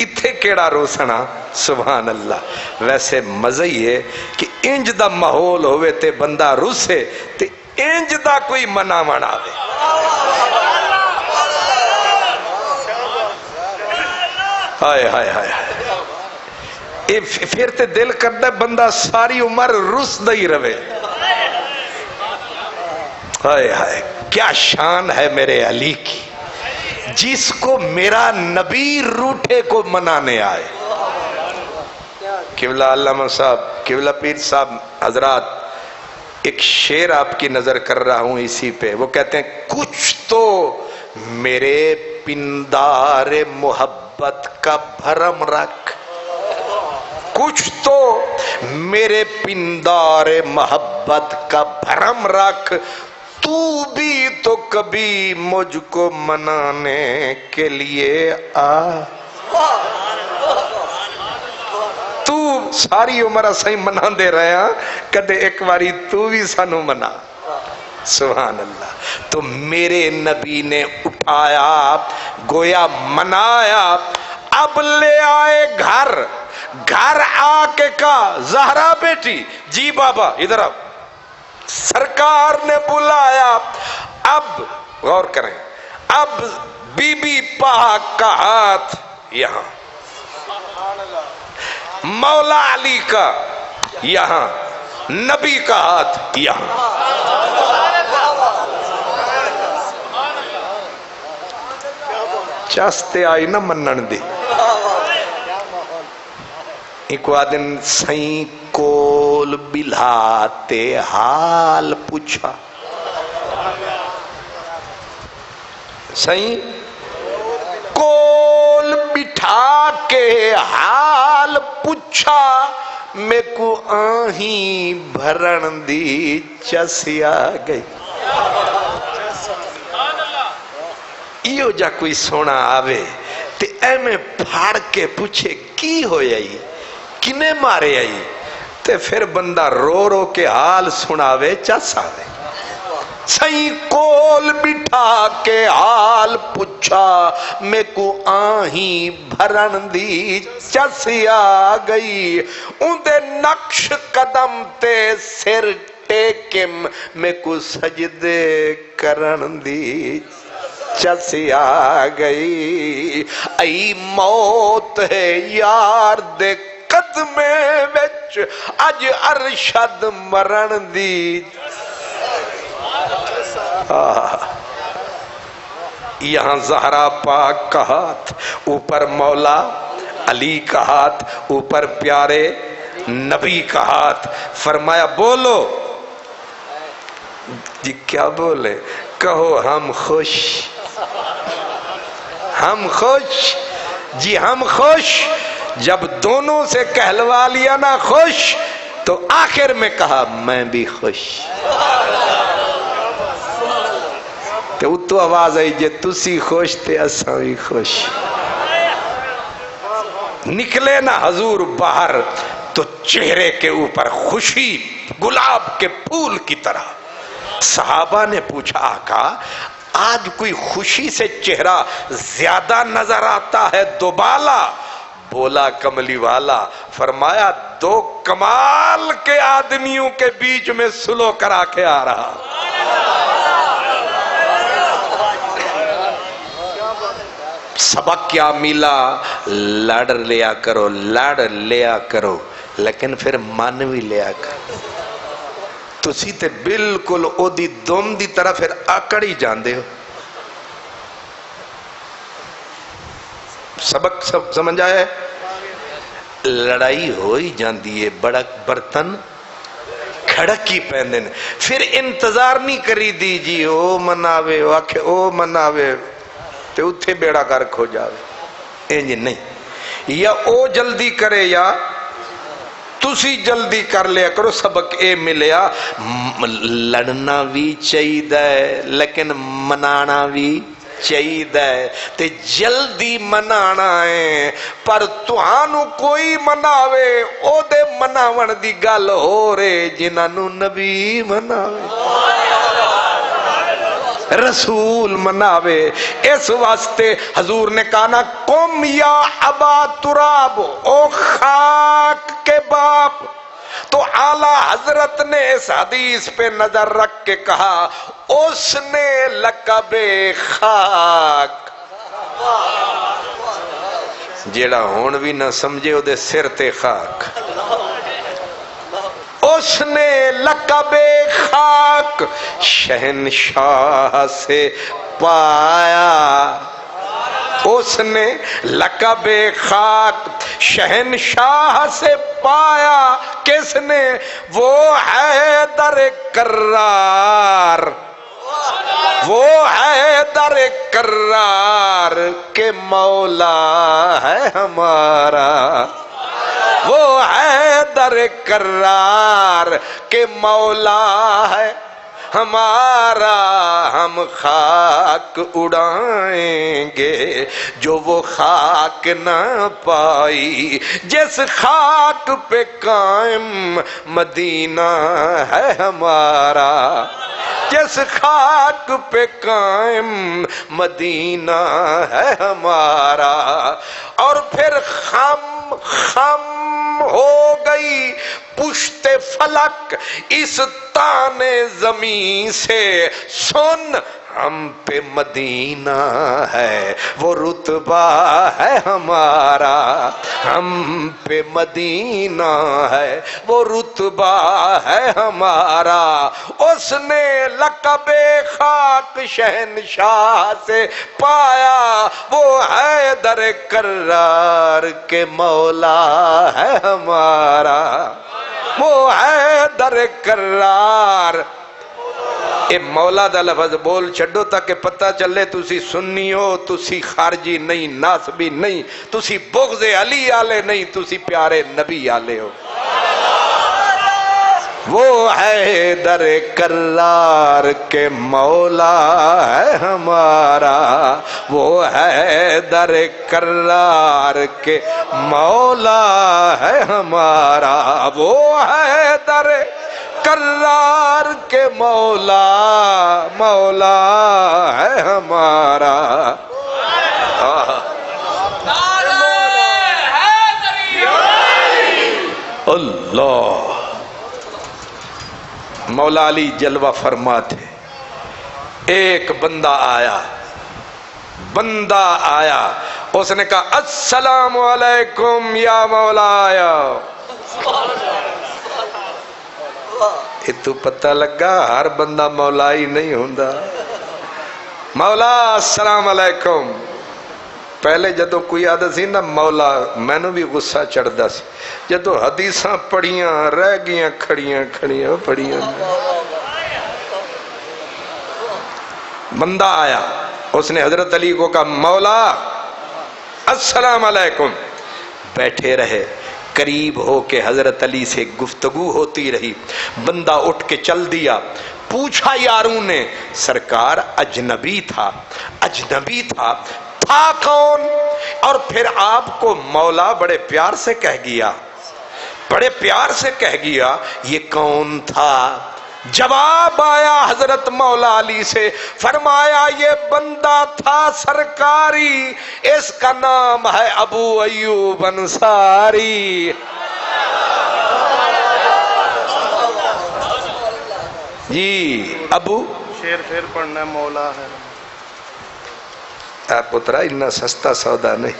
اتھے کیڑا روسنا. سبحان اللہ. ویسے مزہ ہی ہے کہ انج دا ماحول ہوئے تے بندہ روسے تے انج دا کوئی مناون آوے. ہائے ہائے ہائے. پھر تے دل کردا بندہ ساری عمر رس دئی رہے. ہائے ہائے کیا شان ہے میرے علی کی، جس کو میرا نبی روٹے کو منانے آئے. قبلہ علامہ صاحب، قبلہ پیر صاحب حضرات، ایک شعر آپ کی نظر کر رہا ہوں اسی پہ. وہ کہتے ہیں کچھ تو میرے پندار محبت کا بھرم رکھ، کچھ تو میرے پندار محبت کا بھرم رکھ. تو بھی تو کبھی مجھ کو منانے کے لیے آ. تو ساری عمر اسیں منا دے رہے ہیں، کدے ایک باری تو بھی سانو منا. سبحان اللہ. تو میرے نبی نے اٹھایا، گویا منایا. اب لے آئے گھر، گھر آ کے کہا زہرا بیٹی. جی بابا ادھر آؤ. سرکار نے بلایا. اب غور کریں، اب بی بی پاک کا ہاتھ یہاں، مولا علی کا یہاں، نبی کا ہاتھ یہاں. چاستے آئی نہ منن دی. ایک آدن سائیں کول بلاتے حال پوچھا. سائیں کول بٹھا کے حال پوچھا، میں کو آہیں بھرن دی چسیا گئی. ایو جا کوئی سونا آوے تے اے میں پھاڑ کے پوچھے کی ہوئی آئی، کنے مارے آئی، تے پھر بندہ رو رو کے حال سناوے چس آوے. سائیں کول بٹھا کے حال پوچھا، میں کو آہیں بھرن دی چس آ گئی. اندے نقش قدم تے سر ٹیکم میں کو سجدے کرن دی چس آ گئی ای موت ہے یار دے قدمے وچ اج ارشد مرن دی یہاں زہرا پاک کا ہاتھ اوپر مولا علی کا ہاتھ اوپر پیارے نبی کا ہاتھ فرمایا بولو جی کیا بولے کہو ہم خوش ہم خوش جی ہم خوش جب دونوں سے کہلوا لیا نا خوش تو آخر میں کہا میں بھی خوش تو آواز آئی جے تسی خوش تے اساں بھی خوش نکلے نا حضور باہر تو چہرے کے اوپر خوشی گلاب کے پھول کی طرح صحابہ نے پوچھا آقا آج کوئی خوشی سے چہرہ زیادہ نظر آتا ہے دوبالا بولا کملی والا فرمایا دو کمال کے آدمیوں کے بیچ میں سلو کرا کے آ رہا سبق کیا ملا لڑ لیا کرو لیکن پھر من بھی لیا کرو تسی تے بالکل او دی دم دی طرح پھر آکڑ ہی جاندے ہو سبق سمجھ آیا ہے لڑائی ہوئی جاندی ہے بڑا برتن کھڑک ہی پہندے پھر انتظار نہیں کری دی جی او مناوے واکھے او مناوے تے اتھے بیڑا گرک ہو جاوے انج نہیں یا او جلدی کرے یا تسی جلدی کر لیا کرو سبق اے ملیا لڑنا بھی چاہیے لیکن منانا بھی چاہیے تے جلدی منانا ہے پر تہانوں کوئی مناوے او دے مناون دی گل ہو رے جنہاں نبی مناوے رسول مناوے اس واسطے حضور نے کہا نا قم یا ابا تراب او خاک کے باپ تو اعلیٰ حضرت نے اس حدیث پہ نظر رکھ کے کہا اس نے لقب خاک جیڑا ہون بھی نہ سمجھے او دے سر تے خاک اس نے لقب خاک شہنشاہ سے پایا اس نے لقب خاک شہنشاہ سے پایا کس نے وہ حیدر کرار وہ حیدر کرار کہ مولا ہے ہمارا وہ حیدر کرار کہ مولا ہے ہمارا ہم خاک اڑائیں گے جو وہ خاک نہ پائی جس خاک پہ قائم مدینہ ہے ہمارا جس خاک پہ قائم مدینہ ہے ہمارا اور پھر خم ہو گئی پشت فلک اس تانے زمین سے سن ہم پہ مدینہ ہے وہ رتبہ ہے ہمارا ہم پہ مدینہ ہے وہ رتبہ ہے ہمارا اس نے لقب خاک شہنشاہ سے پایا وہ حیدر کرار کے مولا ہے ہمارا وہ حیدر کرار اے مولا دا لفظ بول چھڑو تاکہ پتہ چلے تسی سنی ہو تسی خارجی نہیں ناسبی نہیں تسی بغض علی آلے نہیں تسی پیارے نبی آلے ہو وہ حیدر کرار کے مولا ہے ہمارا وہ حیدر کرار کے مولا ہے ہمارا وہ حیدر کرار کے مولا مولا ہے ہمارا اللہ مولا علی جلوہ فرما تھے. ایک بندہ آیا, اس نے کہا السلام علیکم یا مولایا. یہ تو پتہ لگا ہر بندہ مولا ہی نہیں ہوندا. مولا السلام علیکم. پہلے جدو کوئی آدھا سی نا مولا, میں نے بھی غصہ چڑھدا سی. جدو حدیثاں پڑھیاں رہ گیاں کھڑیاں پڑھیاں. بندہ آیا, اس نے حضرت علی کو کہا مولا السلام علیکم. بیٹھے رہے, قریب ہو کے حضرت علی سے گفتگو ہوتی رہی. بندہ اٹھ کے چل دیا. پوچھا یاروں نے, سرکار اجنبی تھا تھا کون؟ اور پھر آپ کو مولا بڑے پیار سے کہہ گیا, یہ کون تھا؟ جواب آیا حضرت مولا علی سے, فرمایا یہ بندہ تھا سرکاری, اس کا نام ہے ابو ایوب انصاری. جی ابو شیر پڑھنا مولا ہے. پترا اتنا سستا سودا نہیں.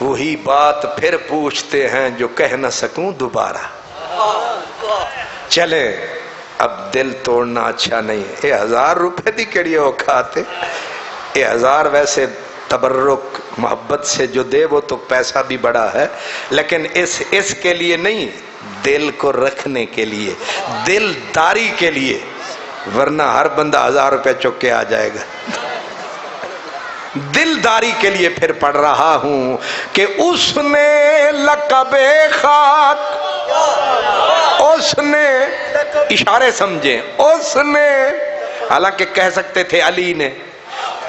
وہی بات پھر پوچھتے ہیں جو کہہ نہ سکوں دوبارہ. چلیں, اب دل توڑنا اچھا نہیں ہے. یہ 1000 روپے دی کڑی ہو کھاتے. یہ 1000 ویسے تبرک محبت سے جو دے وہ تو پیسہ بھی بڑا ہے, لیکن اس کے لیے نہیں, دل کو رکھنے کے لیے, دل داری کے لیے. ورنہ ہر بندہ 1000 روپے چک کے آ جائے گا. دلداری کے لیے پھر پڑھ رہا ہوں کہ اس نے لقب خاک, اس نے, اشارے سمجھیں, اس نے, حالانکہ کہہ سکتے تھے علی نے,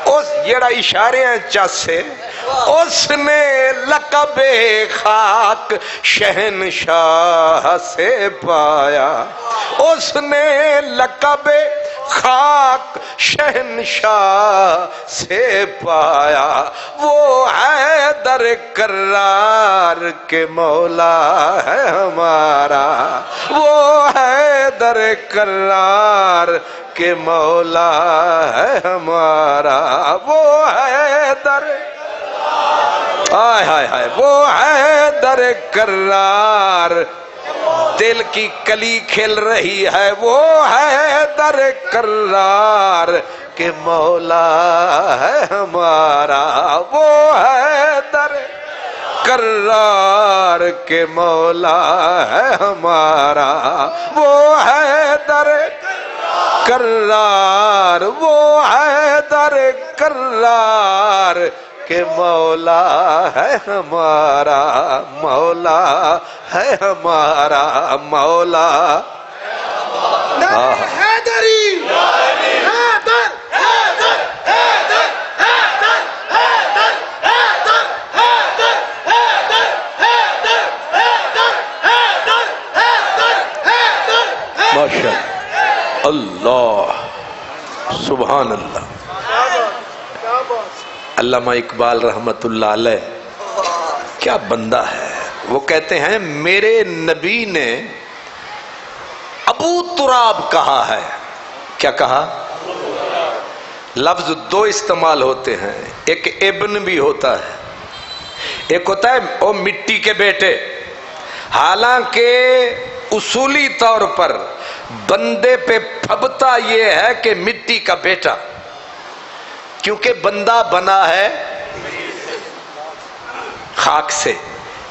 اس جڑا اشارے ہیں چاسے, اس نے لقب خاک شہنشاہ سے پایا. اس نے لقب خاک شہنشاہ سے پایا. وہ حیدر کرار کے مولا ہے ہمارا, وہ حیدر کرار کے مولا ہے ہمارا. وہ حیدر, ہائے وہ حیدر کرار, دل کی کلی کھل رہی ہے. وہ حیدر کرار کہ مولا ہے ہمارا. وہ حیدر کرار کہ مولا ہے ہمارا. وہ حیدر کرار, وہ حیدر کرار کہ مولا ہے ہمارا. مولا ہے ہمارا, مولا حیدری. ماشاء اللہ, سبحان اللہ. علامہ اقبال رحمت اللہ علیہ کیا بندہ ہے. وہ کہتے ہیں میرے نبی نے ابو تراب کہا ہے. کیا کہا؟ لفظ 2 استعمال ہوتے ہیں, ایک ابن بھی ہوتا ہے, ایک ہوتا ہے او مٹی کے بیٹے. حالانکہ اصولی طور پر بندے پہ پھبتا یہ ہے کہ مٹی کا بیٹا, کیونکہ بندہ بنا ہے خاک سے.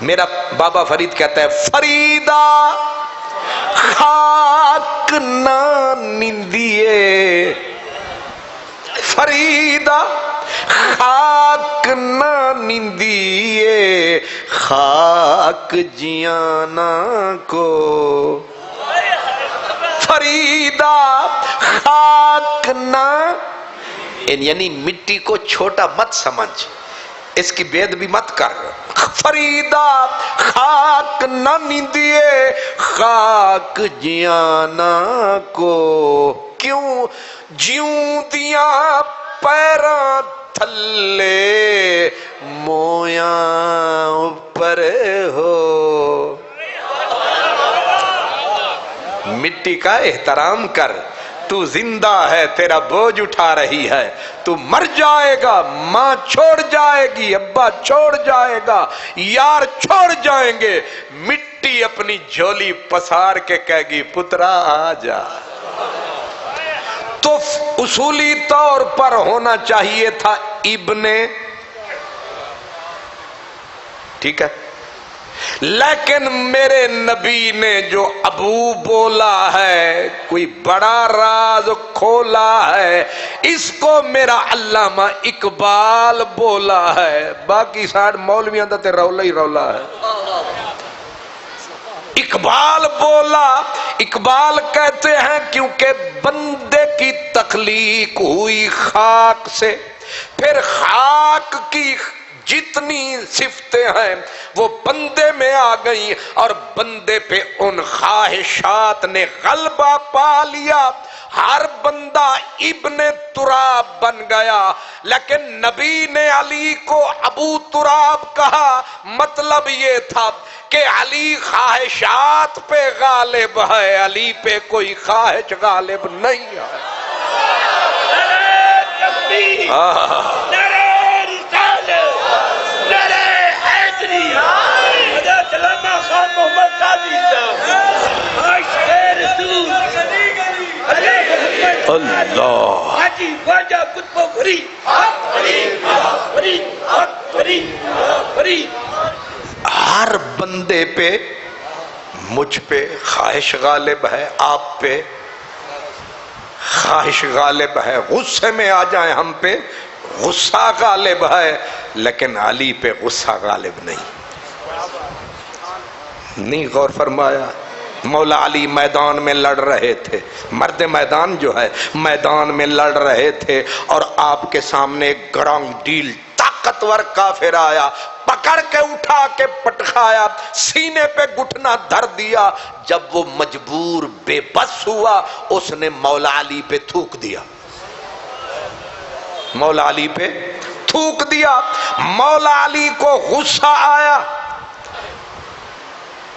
میرا بابا فرید کہتا ہے فریدہ خاک نہ نندیے, فریدہ خاک نہ نندیے, خاک جیانا کو. فریدہ خاک نہ, یعنی مٹی کو چھوٹا مت سمجھ, اس کی بید بھی مت کر. فریدہ خاک نہ نیندیے, خاک جیانا کو. کیوں جیوں دیاں پیراں تھلے مویاں اوپر ہو. مٹی کا احترام کر، تو زندہ ہے، تیرا بوجھ اٹھا رہی ہے، تو مر جائے گا، ماں چھوڑ جائے گی، ابا چھوڑ جائے گا، یار چھوڑ جائیں گے، مٹی اپنی جھولی پسار کے کہے گی پترا آ جا۔ تو اصولی طور پر ہونا چاہیے تھا ابن، ٹھیک ہے، لیکن میرے نبی نے جو ابو بولا ہے کوئی بڑا راز کھولا ہے، اس کو میرا علامہ اقبال بولا ہے، باقی ساڑھ مولویاں دا تے رولا ہی رولا ہے۔ اقبال بولا، اقبال کہتے ہیں کیونکہ بندے کی تخلیق ہوئی خاک سے، پھر خاک کی جتنی صفتیں ہیں وہ بندے میں آ گئیں، اور بندے پہ ان خواہشات نے غلبہ پا لیا، ہر بندہ ابن تراب بن گیا، لیکن نبی نے علی کو ابو تراب کہا، مطلب یہ تھا کہ علی خواہشات پہ غالب ہے، علی پہ کوئی خواہش غالب نہیں ہے۔ اللہ حاجی خواجہ قطب فرید، ہر بندے پہ، مجھ پہ خواہش غالب ہے، آپ پہ خواہش غالب ہے، غصے میں آ جائیں ہم پہ غصہ غالب ہے، لیکن علی پہ غصہ غالب نہیں غور فرمایا۔ مولا علی میدان میں لڑ رہے تھے، مرد میدان جو ہے میدان میں لڑ رہے تھے، اور آپ کے سامنے ایک گرانگ ڈیل طاقتور کافر آیا، پکڑ کے اٹھا کے پٹخایا، سینے پہ گھٹنا دھر دیا، جب وہ مجبور بے بس ہوا اس نے مولا علی پہ تھوک دیا، مولا علی پہ تھوک دیا، مولا علی کو غصہ آیا۔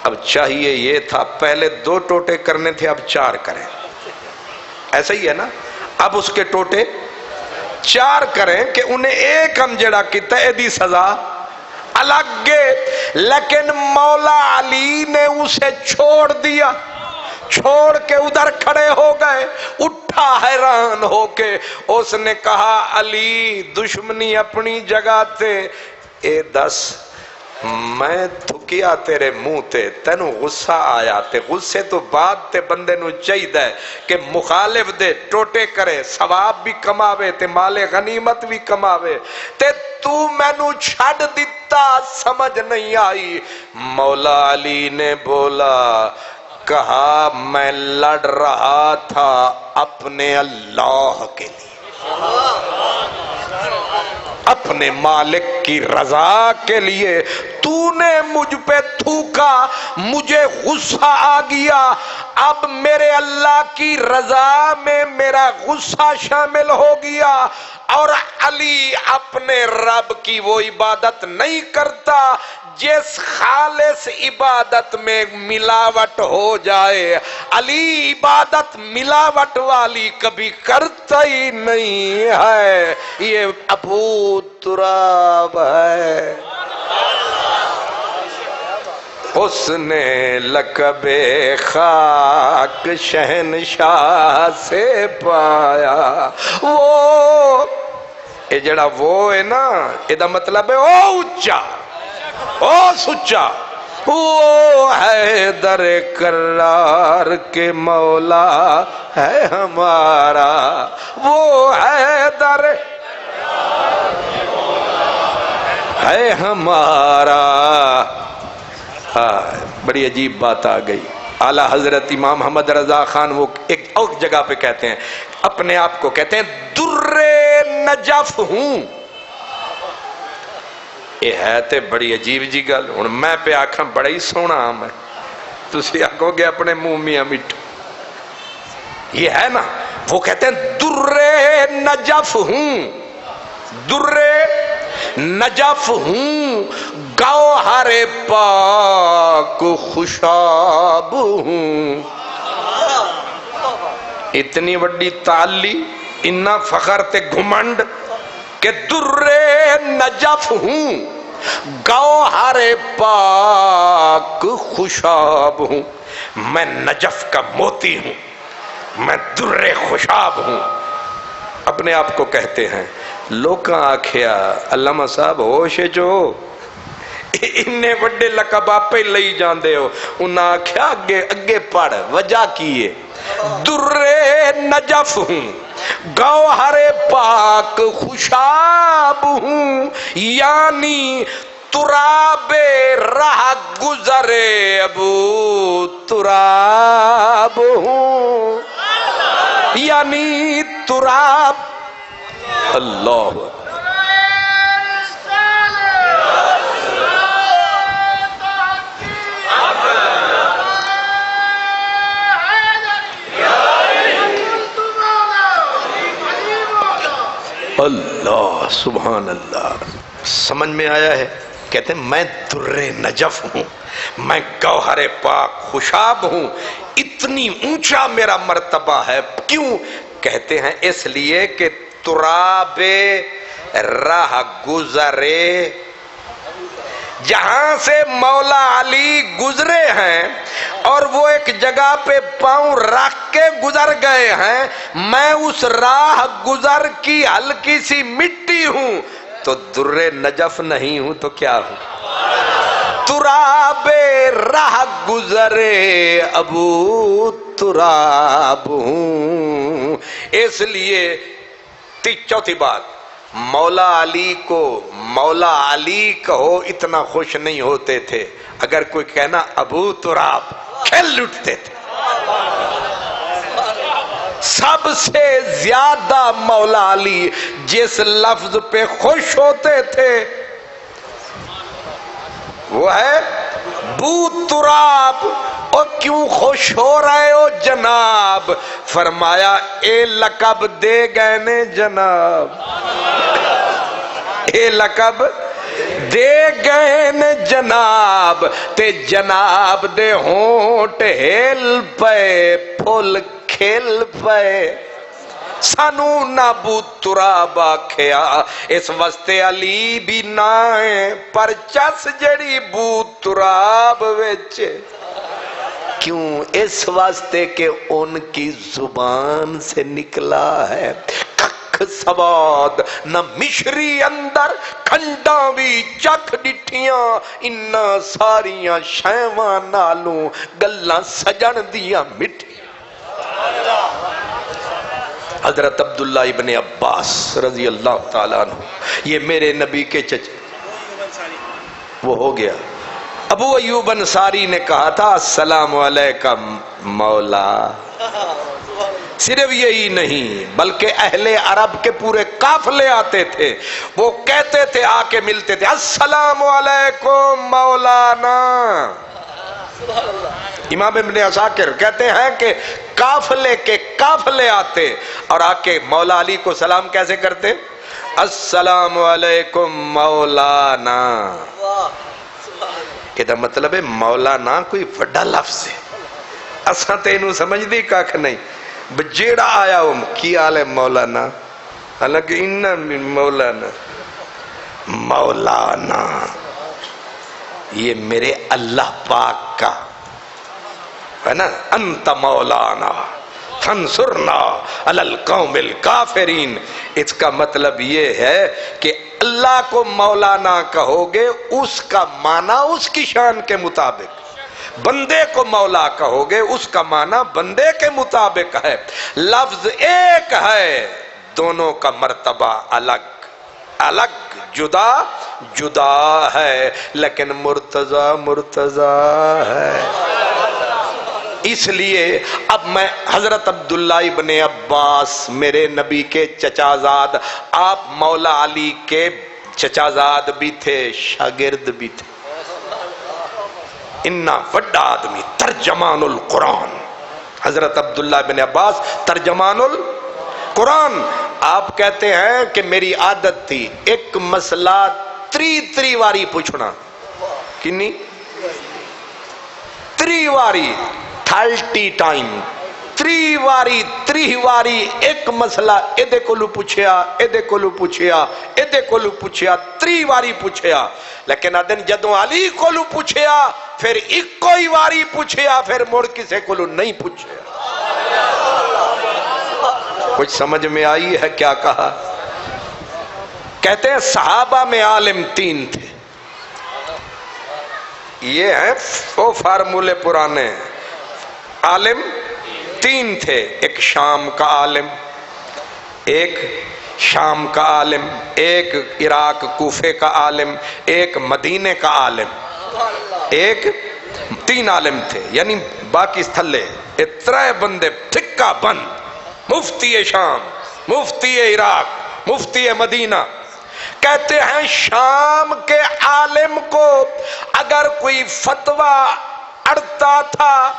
اب چاہیے یہ تھا پہلے 2 ٹوٹے کرنے تھے، اب 4 کریں، ایسا ہی ہے نا، اب اس کے ٹوٹے 4 کریں کہ انہیں ایک ہم جڑا کیتا ہے دی سزا الگ گے، لیکن مولا علی نے اسے چھوڑ دیا، چھوڑ کے ادھر کھڑے ہو گئے، اٹھا حیران ہو کے، اس نے کہا علی دشمنی اپنی جگہ تے، اے دس میں تھکیا تیرے منہ تے، تینوں غصہ آیا تے، غصے تو بعد تے بندے نو چاہیے کہ مخالف دے ٹوٹے کرے، ثواب بھی کماوے تے مال غنیمت بھی کماوے، تے تو میں نو چھڑ دیتا، سمجھ نہیں آئی۔ مولا علی نے بولا، کہا میں لڑ رہا تھا اپنے اللہ کے لیے، اپنے مالک کی رضا کے لیے، تو نے مجھ پہ تھوکا، مجھے غصہ آ گیا، اب میرے اللہ کی رضا میں میرا غصہ شامل ہو گیا، اور علی اپنے رب کی وہ عبادت نہیں کرتا جس خالص عبادت میں ملاوٹ ہو جائے، علی عبادت ملاوٹ والی کبھی کرتا ہی نہیں ہے، یہ ابو تراب ہے۔ اس نے لقب خاک شہنشاہ سے پایا، وہ یہ جڑا وہ ہے نا، یہ دا مطلب ہے او اچا، او سچا، وہ ہے در کرار کے مولا ہے ہمارا، وہ ہے در ہے ہمارا۔ بڑی عجیب بات آ گئی، اعلیٰ حضرت امام محمد رضا خان وہ ایک اور جگہ پہ کہتے ہیں، اپنے آپ کو کہتے ہیں در نجف ہوں۔ یہ ہے تے بڑی عجیب جی گل، ہن میں پہ آکھاں بڑا ہی سونا میں، تسی آکھو گے اپنے منہ میاں میٹھو، یہ ہے نا، وہ کہتے ہیں در نجف ہوں، در نجف ہوں، گوہر پاک خوشاب ہوں، اتنی بڑی تعلی، اتنا فخر تے گھمنڈ کہ درے نجف ہوں، گوہر پاک خوشاب ہوں، میں نجف کا موتی ہوں، میں درے خوشاب ہوں۔ اپنے آپ کو کہتے ہیں لوکاں آکھیا علامہ صاحب ہوش جو اننے بڑے لقب آپ ہی لئی جاندے ہو، انہاں آکھیا اگے پڑھ وجہ کیے، درے نجف ہوں، گوہر پاک خوشاب ہوں، یعنی تراب راہ گزرے ابو تراب ہوں، یعنی تراب اللہ اللہ سبحان اللہ۔ سمجھ میں آیا ہے؟ کہتے ہیں میں در نجف ہوں، میں گوہر پاک خوشاب ہوں، اتنی اونچا میرا مرتبہ ہے۔ کیوں کہتے ہیں؟ اس لیے کہ تراب راہ گزرے، جہاں سے مولا علی گزرے ہیں اور وہ ایک جگہ پہ پاؤں رکھ کے گزر گئے ہیں، میں اس راہ گزر کی ہلکی سی مٹی ہوں، تو در نجف نہیں ہوں تو کیا ہوں؟ تراب راہ گزرے ابو تراب ہوں۔ اس لیے چوتھی بات، مولا علی کو مولا علی کہو اتنا خوش نہیں ہوتے تھے، اگر کوئی کہنا ابو تراب کھیل اٹھتے تھے۔ سب سے زیادہ مولا علی جس لفظ پہ خوش ہوتے تھے وہ ہے بو تراب۔ اور کیوں خوش ہو رہے ہو جناب؟ فرمایا اے لقب دے گئے نے جناب، اے لقب دے گئے نے جناب، تے جناب دے ہونٹ ہل پے پھول کھل پے، سانو نہ بو تراب آکھیا، اس واسطے علی بھی نہ ہے پر چس جڑی بو تراب وچ۔ کیوں؟ اس واسطے کہ ان کی زبان سے نکلا ہے ککھ سواد نہ مشری اندر، کھنڈاں بھی چکھ ڈٹھیاں، انہاں ساریاں شیواں نالوں گلاں سجن دیاں مٹھیاں۔ حضرت عبداللہ ابن عباس رضی اللہ تعالیٰ عنہ، یہ میرے نبی کے وہ ہو گیا۔ ابو ایوب انصاری نے کہا تھا السلام علیکم مولا، صرف یہی نہیں بلکہ اہل عرب کے پورے قافلے آتے تھے، وہ کہتے تھے آ کے ملتے تھے السلام علیکم مولانا۔ امام ابن عساکر کہتے ہیں کہ قافلے کے قافلے آتے اور آ کے مولا علی کو سلام کیسے کرتے؟ السلام علیکم مولانا۔ کہ دا مطلب ہے مولانا کوئی وڈا لفظ ہے، اساں تینوں سمجھ دی کاکھ نہیں، بجیڑا آیا ہوں کی آل ہے مولانا، حالانکہ انہا مولانا مولانا یہ میرے اللہ پاک کا ہے نا، انت مولانا فانصرنا علی القوم الکافرین۔ اس کا مطلب یہ ہے کہ اللہ کو مولانا کہو گے اس کا معنی اس کی شان کے مطابق، بندے کو مولا کہو گے اس کا معنی بندے کے مطابق ہے۔ لفظ ایک ہے، دونوں کا مرتبہ الگ الگ جدا جدا ہے، لیکن مرتضی مرتضی ہے۔ اس لیے اب میں حضرت عبداللہ ابن عباس میرے نبی کے چچا زاد، آپ مولا علی کے چچا زاد بھی تھے، شاگرد بھی تھے، انہا وڈا آدمی ترجمان القرآن حضرت عبداللہ ابن عباس ترجمان القرآن۔ آپ کہتے ہیں کہ میری عادت تھی ایک مسئلہ تری واری پوچھنا، کنی 3 واری 30 ٹائم تری واری ایک مسئلہ ایدے کولو پوچھیا، ایدے کولو پوچھیا، ایدے کولو پوچھیا، 3 واری پوچھیا، لیکن ادن جدوں علی کولو پوچھیا پھر ایک کوئی واری پوچھیا، پھر مڑ کسے کولو نہیں پوچھیا۔ کچھ سمجھ میں آئی ہے کیا کہا؟ کہتے ہیں صحابہ میں عالم 3 تھے، یہ ہیں وہ فارمولے پرانے، عالم 3 تھے، ایک شام کا عالم، ایک شام کا عالم، ایک عراق کوفے کا عالم، ایک مدینے کا عالم، ایک 3 عالم تھے، یعنی باقی تھلے 3 بندے ٹھکا بند، مفتی شام، مفتی عراق، مفتی مدینہ۔ کہتے ہیں شام کے عالم کو اگر کوئی فتویٰ اڑتا تھا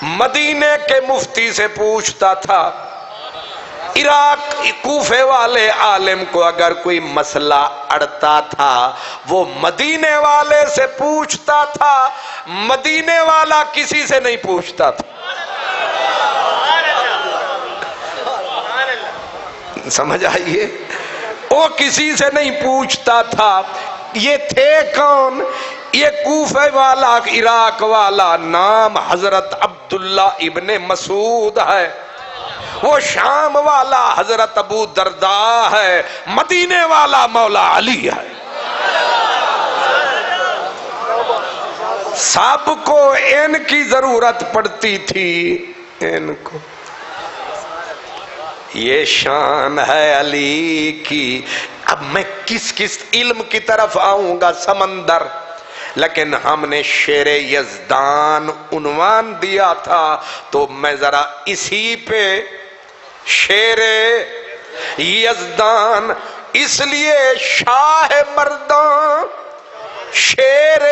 مدینے کے مفتی سے پوچھتا تھا، عراق کوفے والے عالم کو اگر کوئی مسئلہ اڑتا تھا وہ مدینے والے سے پوچھتا تھا، مدینے والا کسی سے نہیں پوچھتا تھا۔ سمجھ آئیے، وہ کسی سے نہیں پوچھتا تھا۔ یہ تھے کون؟ یہ کوفے والا، عراق والا، نام حضرت عبداللہ ابن مسعود ہے، وہ شام والا حضرت ابو درداء ہے، مدینے والا مولا علی ہے۔ سب کو ان کی ضرورت پڑتی تھی، ان کو۔ یہ شان ہے علی کی۔ اب میں کس علم کی طرف آؤں گا، سمندر، لیکن ہم نے شیر یزدان عنوان دیا تھا تو میں ذرا اسی پہ شیر یزدان، اس لیے شاہ مردان شیر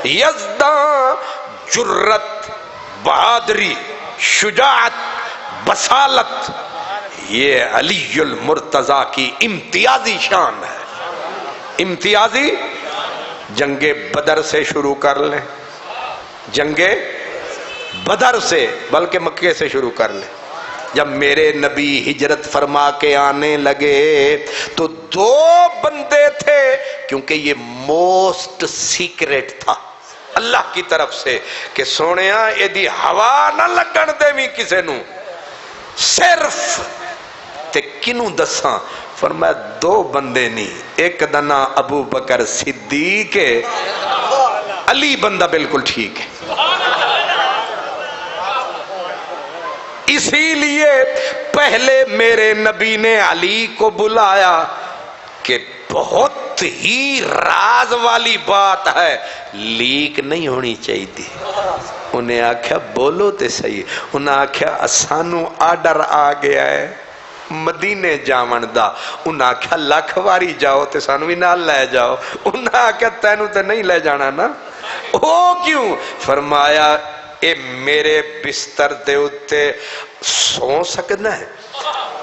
یزدان، جرت، بہادری، شجاعت، بصالت، یہ علی المرتضیٰ کی امتیازی شان ہے۔ امتیازی جنگ بدر سے شروع کر لیں، جنگ بدر سے، بلکہ مکے سے شروع کر لیں۔ جب میرے نبی ہجرت فرما کے آنے لگے تو 2 بندے تھے، کیونکہ یہ موسٹ سیکریٹ تھا اللہ کی طرف سے کہ سونیا ایدی ہوا نہ لگن دے بھی کسے نو، صرف تے کنوں دساں؟ فرمایا 2 بندے نہیں، ایک دنا ابو بکر صدیق، علی بندہ بالکل ٹھیک ہے۔ اسی لیے پہلے میرے نبی نے علی کو بلایا کہ بہت ہی راز والی بات ہے، لیک نہیں ہونی چاہیے تھی۔ انہیں آکھیا بولو تے صحیح، انہیں آکھیا اسانو آرڈر آ گیا ہے مدینے جاون دا، انہیں آکھیا لکھ واری جاؤ تے سانو بھی نال لے جاؤ، انہیں آکھیا تینوں تے نہیں لے جانا نا۔ او کیوں؟ فرمایا اے میرے بستر دے اتے سو سکنا ہے۔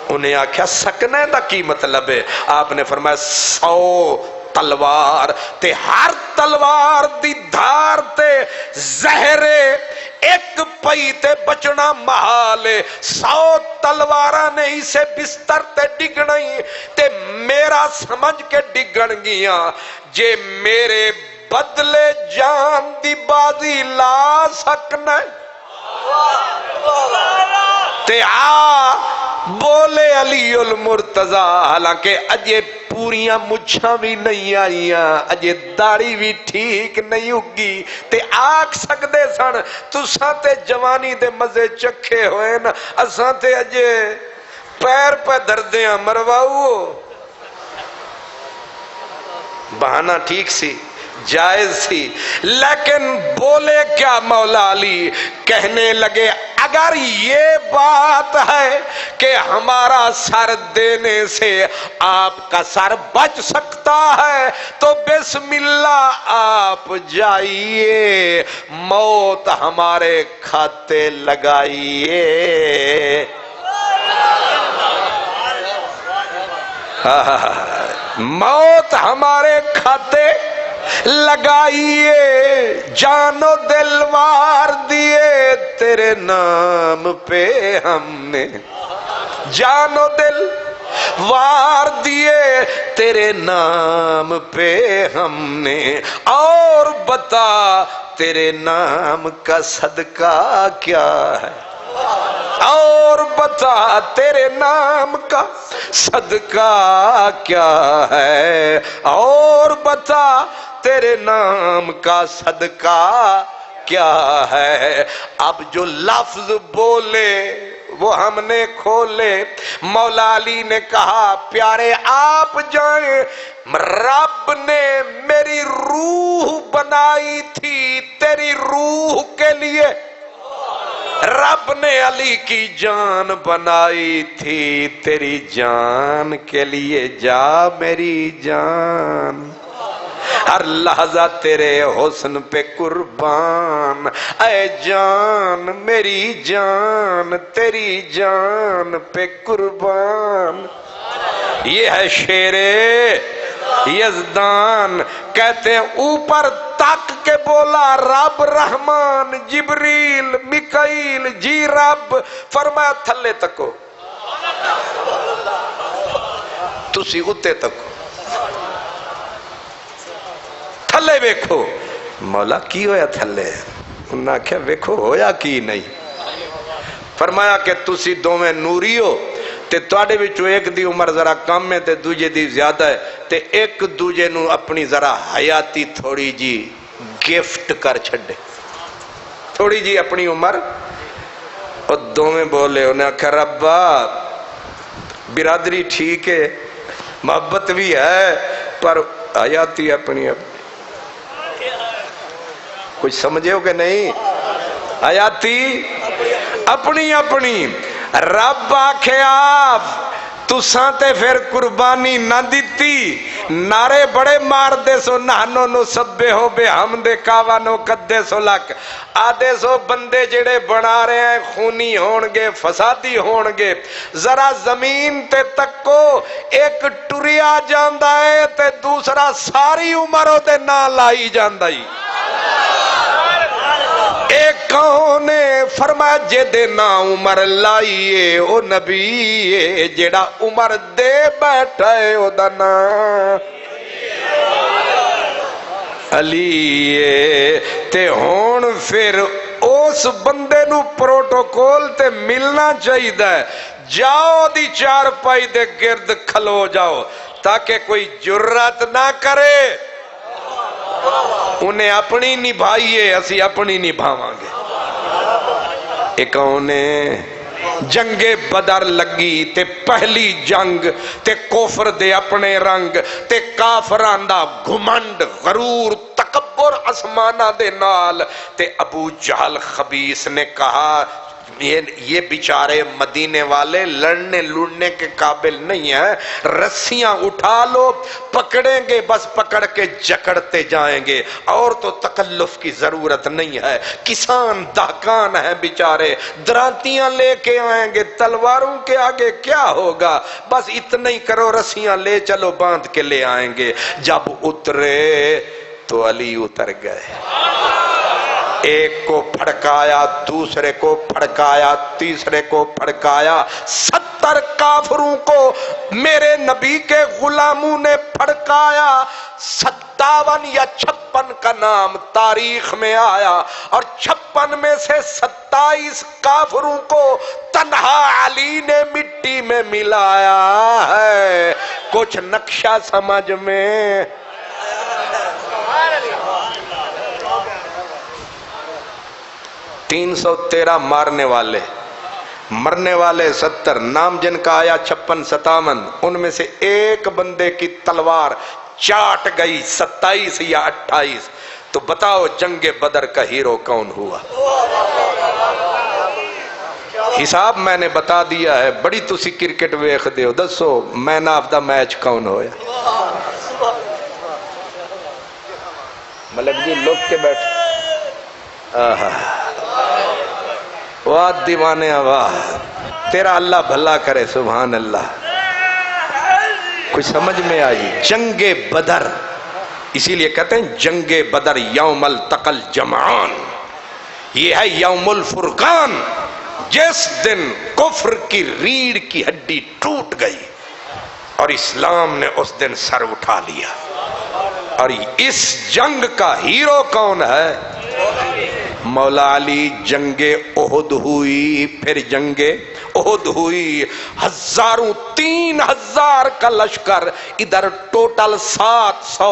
انہیں آکھیا سکنے دا کی مطلب ہے؟ آپ نے فرمایا 100 تلوار تے ہر تلوار دی دھار تے زہرے ایک پئی تے بچنا محالے، 100 تلواراں نے اسے بستر تے ڈگنئی تے میرا سمجھ کے ڈگن گیاں، جے میرے بدلے جان دی بازی لا سکنا تے بولے علی المرتضیٰ، حالانکہ اجے پوریاں مجھاں بھی نہیں آئیاں، اجے داڑھی بھی ٹھیک نہیں اگی تے آکھ سکدے سن تساں تے جوانی دے مزے چکھے ہوئے نا، اساں تے اجے پیر پہ دردیاں مرواؤ۔ بہانہ ٹھیک سی، جائز سی، لیکن بولے کیا مولا علی؟ کہنے لگے اگر یہ بات ہے کہ ہمارا سر دینے سے آپ کا سر بچ سکتا ہے تو بسم اللہ آپ جائیے، موت ہمارے کھاتے لگائیے۔ موت ہمارے کھاتے لگائیے جانو دل وار دیے تیرے نام پہ ہم نے، جانو دل وار دیے تیرے نام پہ ہم نے، اور بتا تیرے نام کا صدقہ کیا ہے، اور بتا تیرے نام کا صدقہ کیا ہے، اور بتا تیرے نام کا صدقہ کیا ہے۔ اب جو لفظ بولے وہ ہم نے کھولے، مولا علی نے کہا پیارے آپ جائیں، رب نے میری روح بنائی تھی تیری روح کے لیے، رب نے علی کی جان بنائی تھی تیری جان کے لیے، جا میری جان ہر لحظہ تیرے حسن پہ قربان، اے جان میری جان تیری جان پہ قربان۔ یہ ہے شعر یزدان، کہتے ہیں اوپر تک کے بولا رب رحمان جبریل میکائیل جی رب، فرمایا تھلے تکو تسی اتے تکو، تھلے ویکھو۔ مولا کی ہویا تھلے؟ انہاں کہا ویکھو ہویا کی نہیں، فرمایا کہ تسی دوویں نوری ہو تے تواڈے وچوں ایک دی عمر ذرا کم ہے تے دوجے دی زیادہ ہے، تے ایک دوجے نو اپنی ذرا حیاتی تھوڑی جی گفٹ کر چھڑے، تھوڑی جی اپنی عمر۔ اور دوویں بولے، انہیں کہا ربا برادری ٹھیک ہے محبت بھی ہے پر حیاتی اپنی کچھ سمجھے ہو کہ نہیں، حیاتی اپنی اپنی۔ رب آکھے آپ تساں تے پھر قربانی نہ دیتی، نعرے بڑے مار دے سو نہنو نو سبے ہو بے حمد کاوانو قدے سو لک، آدھے سو بندے جڑے بنا رہے ہیں خونی ہونگے فسادی ہونگے، ذرا زمین تے تکو ایک ٹریا جاندہ ہے تے دوسرا ساری عمروں تے نہ لائی جاندہ ہی۔ ایک کہونے فرمایا جے دے نا عمر لائیے او نبی جیڑا عمر دے بیٹھا ہے او دا نا علی تے ہون پھر اس بندے نو پروٹوکول تے ملنا چاہیے ہے، جاؤ دی چار پائی دے گرد کھلو جاؤ تاکہ کوئی جرات نہ کرے، انہیں اپنی نبھائیے اسی اپنی نبھاواں گے۔ ایک انہیں جنگ بدر لگی تے پہلی جنگ تے کفر دے اپنے رنگ تے کافران دا گھمنڈ غرور تکبر اسمانہ دے نال تے ابو جہل خبیث نے کہا یہ بیچارے مدینے والے لڑنے لڑنے کے قابل نہیں ہیں، رسیاں اٹھا لو پکڑیں گے بس پکڑ کے جکڑتے جائیں گے، اور تو تکلف کی ضرورت نہیں ہے، کسان دہقان ہیں بیچارے درانتیاں لے کے آئیں گے، تلواروں کے آگے کیا ہوگا، بس اتنا ہی کرو رسیاں لے چلو باندھ کے لے آئیں گے۔ جب اترے تو علی اتر گئے، ایک کو پھڑکایا دوسرے کو پھڑکایا تیسرے کو پھڑکایا، 70 کافروں کو میرے نبی کے غلاموں نے پھڑکایا، 57 یا 56 کا نام تاریخ میں آیا، اور 56 میں سے 27 کافروں کو تنہا علی نے مٹی میں ملایا ہے۔ کچھ نقشہ سمجھ میں 313 مارنے والے مرنے والے 70، نام جن کا آیا 56-57، ان میں سے ایک بندے کی تلوار چاٹ گئی 27 یا 28، تو بتاؤ جنگ بدر کا ہیرو کون ہوا؟ حساب میں نے بتا دیا ہے، بڑی تسی کرکٹ ویکھ دے ہو، دسو مین آف دا میچ کون ہویا؟ ملک جی لوگ کے بیٹھ، واہ دیوانے واہ، تیرا اللہ بھلا کرے، سبحان اللہ۔ کچھ سمجھ میں آئی؟ جنگ بدر اسی لیے کہتے ہیں جنگ بدر یوم التقل جمعان، یہ ہے یوم الفرقان، جس دن کفر کی ریڑھ کی ہڈی ٹوٹ گئی اور اسلام نے اس دن سر اٹھا لیا۔ اور اس جنگ کا ہیرو کون ہے؟ مولا علی۔ جنگ احد ہوئی، پھر جنگ احد ہوئی، 3000 کا لشکر، ادھر ٹوٹل 700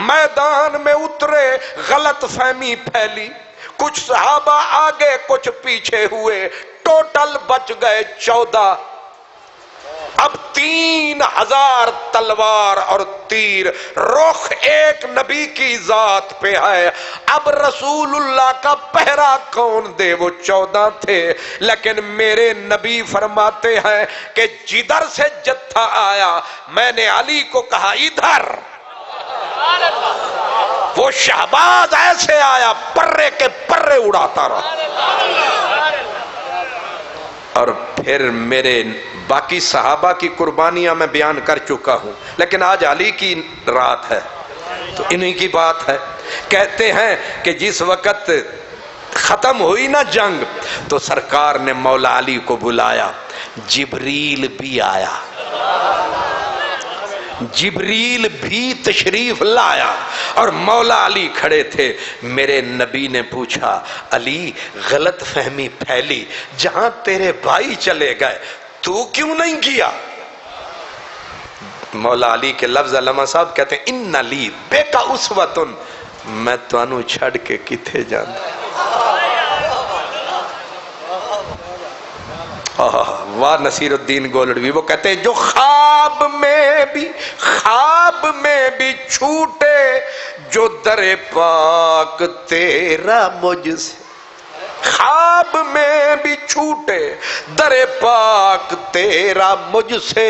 میدان میں اترے، غلط فہمی پھیلی، کچھ صحابہ آگے کچھ پیچھے ہوئے، ٹوٹل بچ گئے 14۔ اب 3000 تلوار اور تیر، رخ ایک نبی کی ذات پہ ہے۔ اب رسول اللہ کا پہرا کون دے؟ وہ 14 تھے، لیکن میرے نبی فرماتے ہیں کہ جدھر سے جتھا آیا میں نے علی کو کہا ادھر، وہ شہباز ایسے آیا پرے کے پرے اڑاتا رہا۔ اور پھر میرے باقی صحابہ کی قربانیاں میں بیان کر چکا ہوں، لیکن آج علی کی رات ہے تو انہی کی بات ہے۔ کہتے ہیں کہ جس وقت ختم ہوئی نا جنگ تو سرکار نے مولا علی کو بلایا، جبریل بھی آیا، جبریل بھی تشریف لایا اور مولا علی کھڑے تھے۔ میرے نبی نے پوچھا علی غلط فہمی پھیلی، جہاں تیرے بھائی چلے گئے تو کیوں نہیں کیا؟ مولا علی کے لفظ علامہ صاحب کہتے ہیں ان لی بے کا اسوتن، میں تانوں چھڑ کے کتے جانا۔ واہ نصیر الدین گولڑوی، وہ کہتے ہیں جو خواب میں بھی چھوٹے، جو در پاک تیرا مجھ سے، خواب میں بھی چھوٹے در پاک تیرا مجھ سے،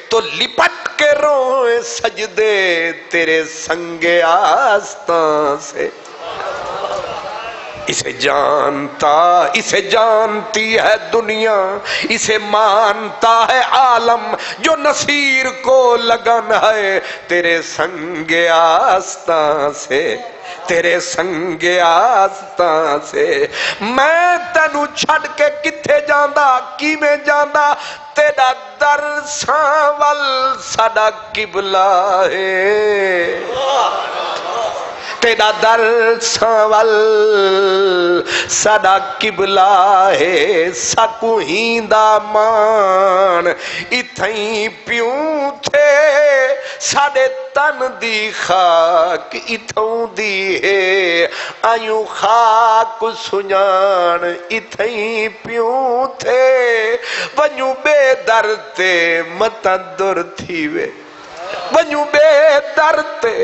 تو لپٹ کے روئے سجدے تیرے سنگ آستاں سے۔ اسے جانتی ہے دنیا، اسے مانتا ہے عالم، جو نصیر کو لگن ہے تیرے سنگ آستاں سے، تیرے سنگ آستاں سے۔ میں تینوں چھڑ کے کتھے جاندا، کی میں جاندا، تیرا در ساول ساڈا قبلہ ہے، تیرا در ساول ساڈا قبلہ ہے، سکو ہیندا مان اتھیں پیوں تھے، ساڈے تن دی خاک اتھوں دی ہے، آئیوں خاک سنجان اتھیں پیوں تھے، ونیوں بے در تے متدر تھی وے، ونیوں بے در تے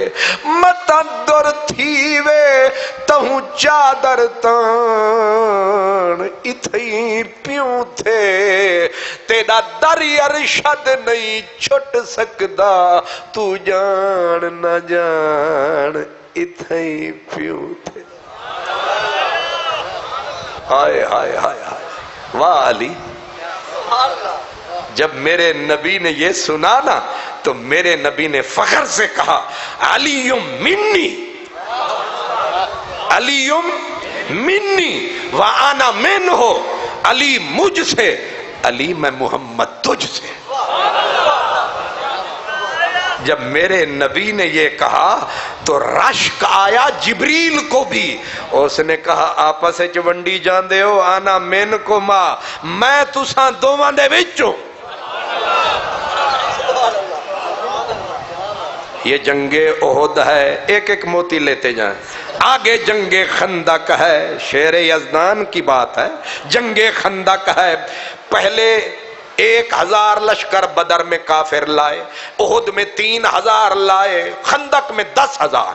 متدر تھی وے، تہوں چادر تان اتھیں پیوں تھے، تیرا در ارشد نہیں چھٹ سکدا، تو جان نہ جان اتھیں پیوں تھے۔ ہائے ہائے ہائے ہائے، واہ علی۔ جب میرے نبی نے یہ سنا نا تو میرے نبی نے فخر سے کہا علی منی، علی منی وانا منہ، علی مجھ سے، علی میں محمد تجھ سے۔ جب میرے نبی نے یہ کہا تو رشک آیا جبریل کو بھی، اس نے کہا آپس وچ ونڈی جاندے ہو، آنا من کو ماں، میں تساں دوواں دے وچوں۔ یہ جنگ احد ہے، ایک ایک موتی لیتے جائیں۔ آگے جنگ خندق ہے، شیر یزدان کی بات ہے، جنگ خندق ہے۔ پہلے 1000 لشکر بدر میں کافر لائے، احد میں 3000 لائے، خندق میں 10,000،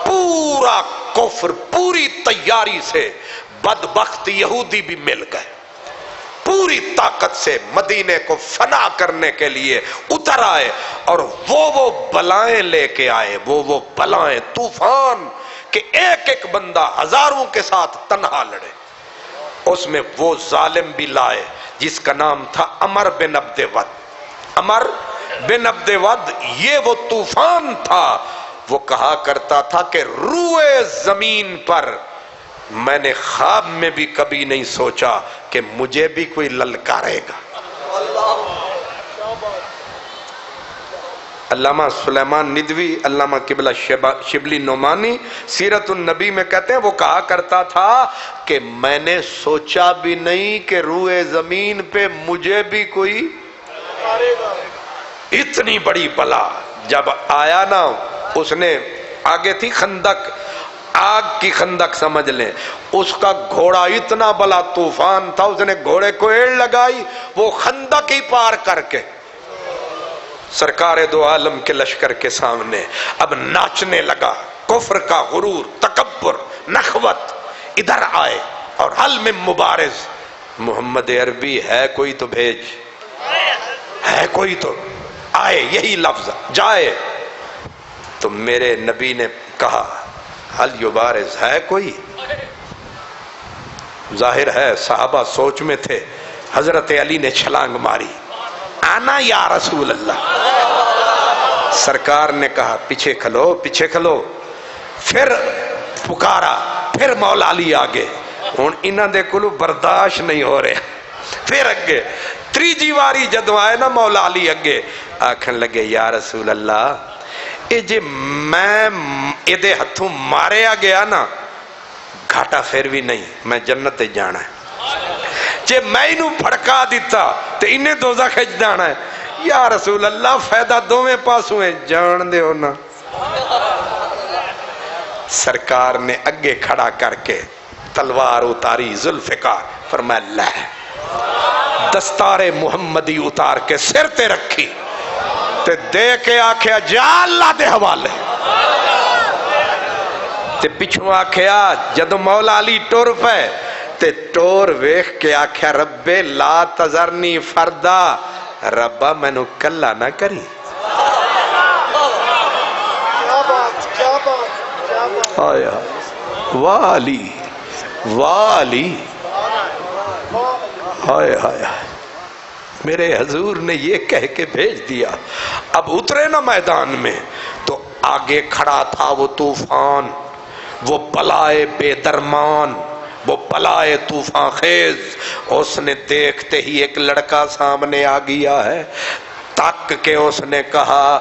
پورا کفر پوری تیاری سے بدبخت یہودی بھی مل گئے، پوری طاقت سے مدینے کو فنا کرنے کے لیے اتر آئے، اور وہ بلائیں لے کے آئے، وہ بلائیں طوفان کہ ایک ایک بندہ ہزاروں کے ساتھ تنہا لڑے۔ اس میں وہ ظالم بھی لائے جس کا نام تھا عمر بن عبد with. Umar bin Abdul with, یہ وہ طوفان تھا، وہ کہا کرتا تھا کہ روئے زمین پر میں نے خواب میں بھی کبھی نہیں سوچا کہ مجھے بھی کوئی للکارے گا. علامہ سلیمان ندوی، علامہ قبلہ شبلی نعمانی سیرت النبی میں کہتے ہیں وہ کہا کرتا تھا کہ میں نے سوچا بھی نہیں کہ روئے زمین پہ مجھے بھی کوئی اتنی بڑی بلا جب آیا نا. اس نے آگے تھی خندق، آگ کی خندق سمجھ لیں، اس کا گھوڑا اتنا بلا طوفان تھا، اس نے گھوڑے کو ایڑ لگائی، وہ خندق ہی پار کر کے سرکار دو عالم کے لشکر کے سامنے اب ناچنے لگا. کفر کا غرور، تکبر، نخوت ادھر آئے اور حل میں مبارز. محمد عربی ہے کوئی تو بھیج، ہے کوئی تو آئے، یہی لفظ جائے. تو میرے نبی نے کہا حل یبارز، ہے کوئی؟ ظاہر ہے صحابہ سوچ میں تھے. حضرت علی نے چھلانگ ماری، آنا یا رسول اللہ. سرکار نے کہا پیچھے کھلو، پیچھے کھلو. پھر پکارا، پھر مولا علی آگے. ہن انہاں دے کولو برداشت نہیں ہو رہا. پھر اگے تریجی واری جدو آئے نا مولا علی اگے آکھن لگے یا رسول اللہ اے جے میں ایدے ہتھوں ماریا گیا نا گھاٹا پھر بھی نہیں، میں جنت جانا ہے. جے میں انہوں پھڑکا دیتا تو انہیں دوزخ جانا ہے. یا رسول اللہ فائدہ دو میں پاس ہوئے، جان دے ہونا. سرکار نے اگے کھڑا کر کے تلوار اتاری، ذوالفقار فرمایا لے. دستار محمدی اتار کے سر تے رکھی تے دے کے آکھیا جا اللہ دے حوالے. تے پچھوں آکھیا جدو مولا علی ٹور پہ تے ٹور ویخ کے آکھیا رب لا تذرنی فردا، ربا میں نو کلا نہ کری. آیا والی والی آیا آیا میرے حضور نے یہ کہہ کے بھیج دیا. اب اترے نا میدان میں تو آگے کھڑا تھا وہ طوفان، وہ بلائے بے درمان، وہ بلائے طوفان خیز. اس نے دیکھتے ہی ایک لڑکا سامنے آ گیا ہے، تک کے اس نے کہا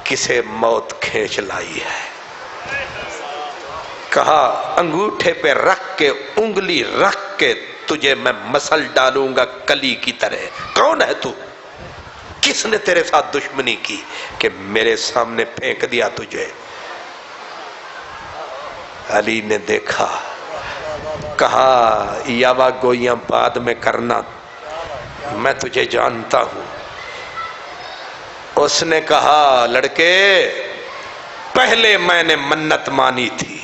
کسے موت کھینچ لائی ہے. کہا انگوٹھے پہ رکھ کے انگلی رکھ کے تجھے میں مسل ڈالوں گا کلی کی طرح. کون ہے تو؟ کس نے تیرے ساتھ دشمنی کی کہ میرے سامنے پھینک دیا تجھے؟ علی نے دیکھا، کہا یاوا گویاں بعد میں کرنا، میں تجھے جانتا ہوں. اس نے کہا لڑکے پہلے میں نے منت مانی تھی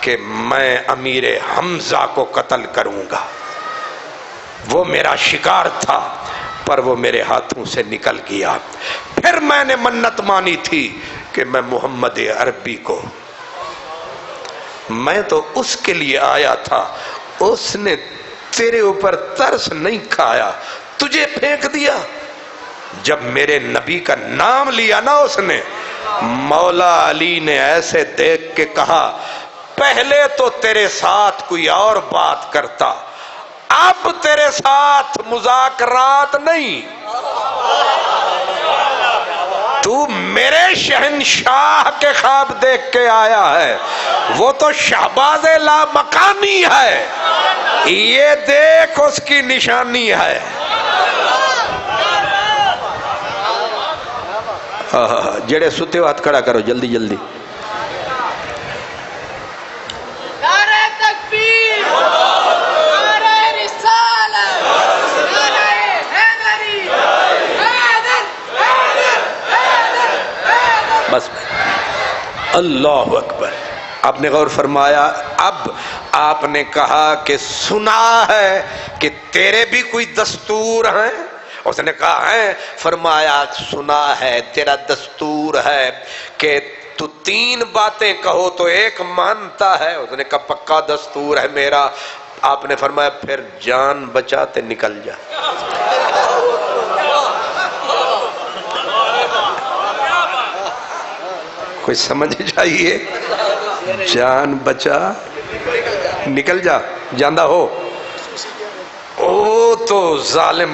کہ میں امیر حمزہ کو قتل کروں گا، وہ میرا شکار تھا پر وہ میرے ہاتھوں سے نکل گیا. پھر میں نے منت مانی تھی کہ میں محمد عربی کو، میں تو اس کے لیے آیا تھا، اس نے تیرے اوپر ترس نہیں کھایا، تجھے پھینک دیا. جب میرے نبی کا نام لیا نا اس نے، مولا علی نے ایسے دیکھ کے کہا پہلے تو تیرے ساتھ کوئی اور بات کرتا، اب تیرے ساتھ مذاکرات نہیں، تو میرے شہنشاہ کے خواب دیکھ کے آیا ہے، وہ تو شہباز لا مقامی ہے، یہ دیکھ اس کی نشانی ہے. جڑے ستے ہو ہاتھ کھڑا کرو جلدی جلدی. نعرہ تکبیر، نعرہ رسالت، نعرہ حیدری، حیدر حیدر حیدر حیدر. بس اللہ اکبر. آپ نے غور فرمایا. اب آپ نے کہا کہ سنا ہے کہ تیرے بھی کوئی دستور ہیں؟ اس نے کہا ہے. فرمایا سنا ہے تیرا دستور ہے کہ تو 3 باتیں کہو تو ایک مانتا ہے. اس نے کہا پکا دستور ہے میرا. آپ نے فرمایا پھر جان بچاتے نکل جا. کوئی سمجھ جائیے، جان بچا نکل جا جاندہ ہو۔ او تو ظالم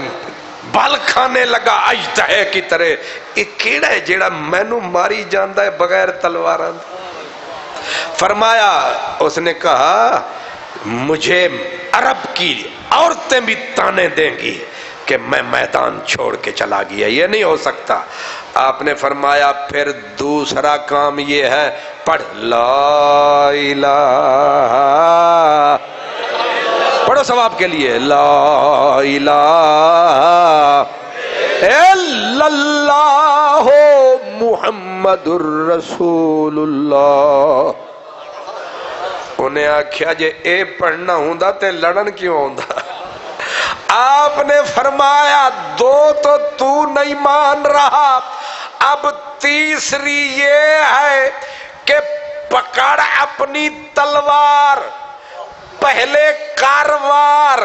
بال کھانے لگا اجدہے کی طرح، یہ کیڑا ہے جیڑا مینو ماری جاندہ ہے بغیر تلواراں؟ فرمایا، اس نے کہا مجھے عرب کی عورتیں بھی تانے دیں گی کہ میں میدان چھوڑ کے چلا گیا، یہ نہیں ہو سکتا۔ آپ نے فرمایا پھر دوسرا کام یہ ہے، پڑھ لا الہ، پڑھو ثواب کے لیے، لا الہ الا اللہ محمد الرسول اللہ۔ انہیں آکھیا جے اے پڑھنا ہوندہ تے لڑن کیوں ہوندہ؟ آپ نے فرمایا دو تو نہیں مان رہا، اب تیسری یہ ہے کہ پکڑ اپنی تلوار، پہلے کاروار،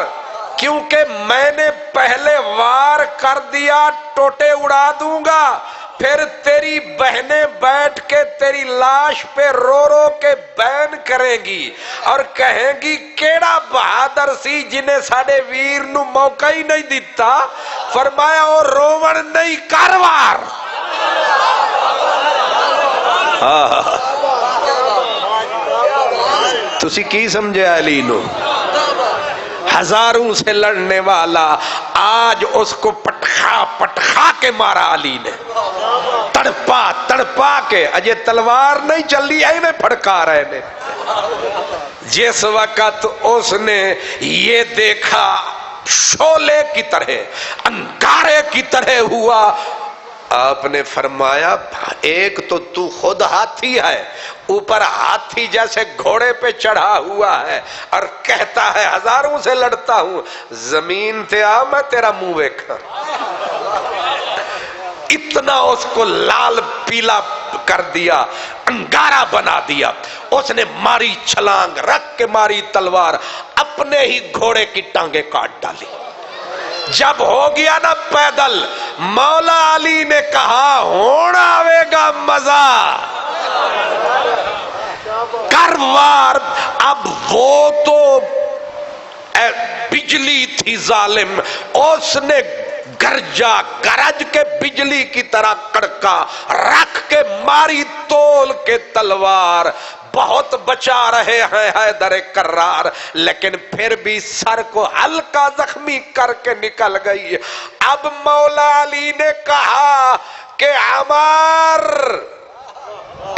کیونکہ میں نے پہلے وار کر دیا ٹوٹے اڑا دوں گا، پھر تیری بہنیں بیٹھ کے تیری لاش پہ رو رو کے بین کریں گی اور کہیں گی کیڑا بہادر سی جنہیں ساڑے ویر نو موقع ہی نہیں دیتا۔ فرمایا او رومن نہیں کاروار۔ تسی کی سمجھے علی نو؟ ہزاروں سے لڑنے والا، آج اس کو پٹخا پٹخا کے مارا علی نے، تڑپا تڑپا کے، اجے تلوار نہیں چلی ہے میں پھڑکا رہے نے۔ جس وقت اس نے یہ دیکھا شولے کی طرح، انگارے کی طرح ہوا، آپ نے فرمایا ایک تو خود ہاتھی ہے، اوپر ہاتھی جیسے گھوڑے پہ چڑھا ہوا ہے اور کہتا ہے ہزاروں سے لڑتا ہوں، زمین تے آ میں تیرا منہ ویکھاں۔ اتنا اس کو لال پیلا کر دیا، انگارہ بنا دیا۔ اس نے ماری چھلانگ، رکھ کے ماری تلوار، اپنے ہی گھوڑے کی ٹانگیں کاٹ ڈالی۔ جب ہو گیا نا پیدل، مولا علی نے کہا ہونا آوے گا مزہ، کروار۔ اب وہ تو بجلی تھی ظالم، اس نے گرجا گرج کے بجلی کی طرح کڑکا، رکھ کے ماری تول کے تلوار۔ بہت بچا رہے ہیں حیدر کرار، لیکن پھر بھی سر کو ہلکا زخمی کر کے نکل گئی۔ اب مولا علی نے کہا کہ عمار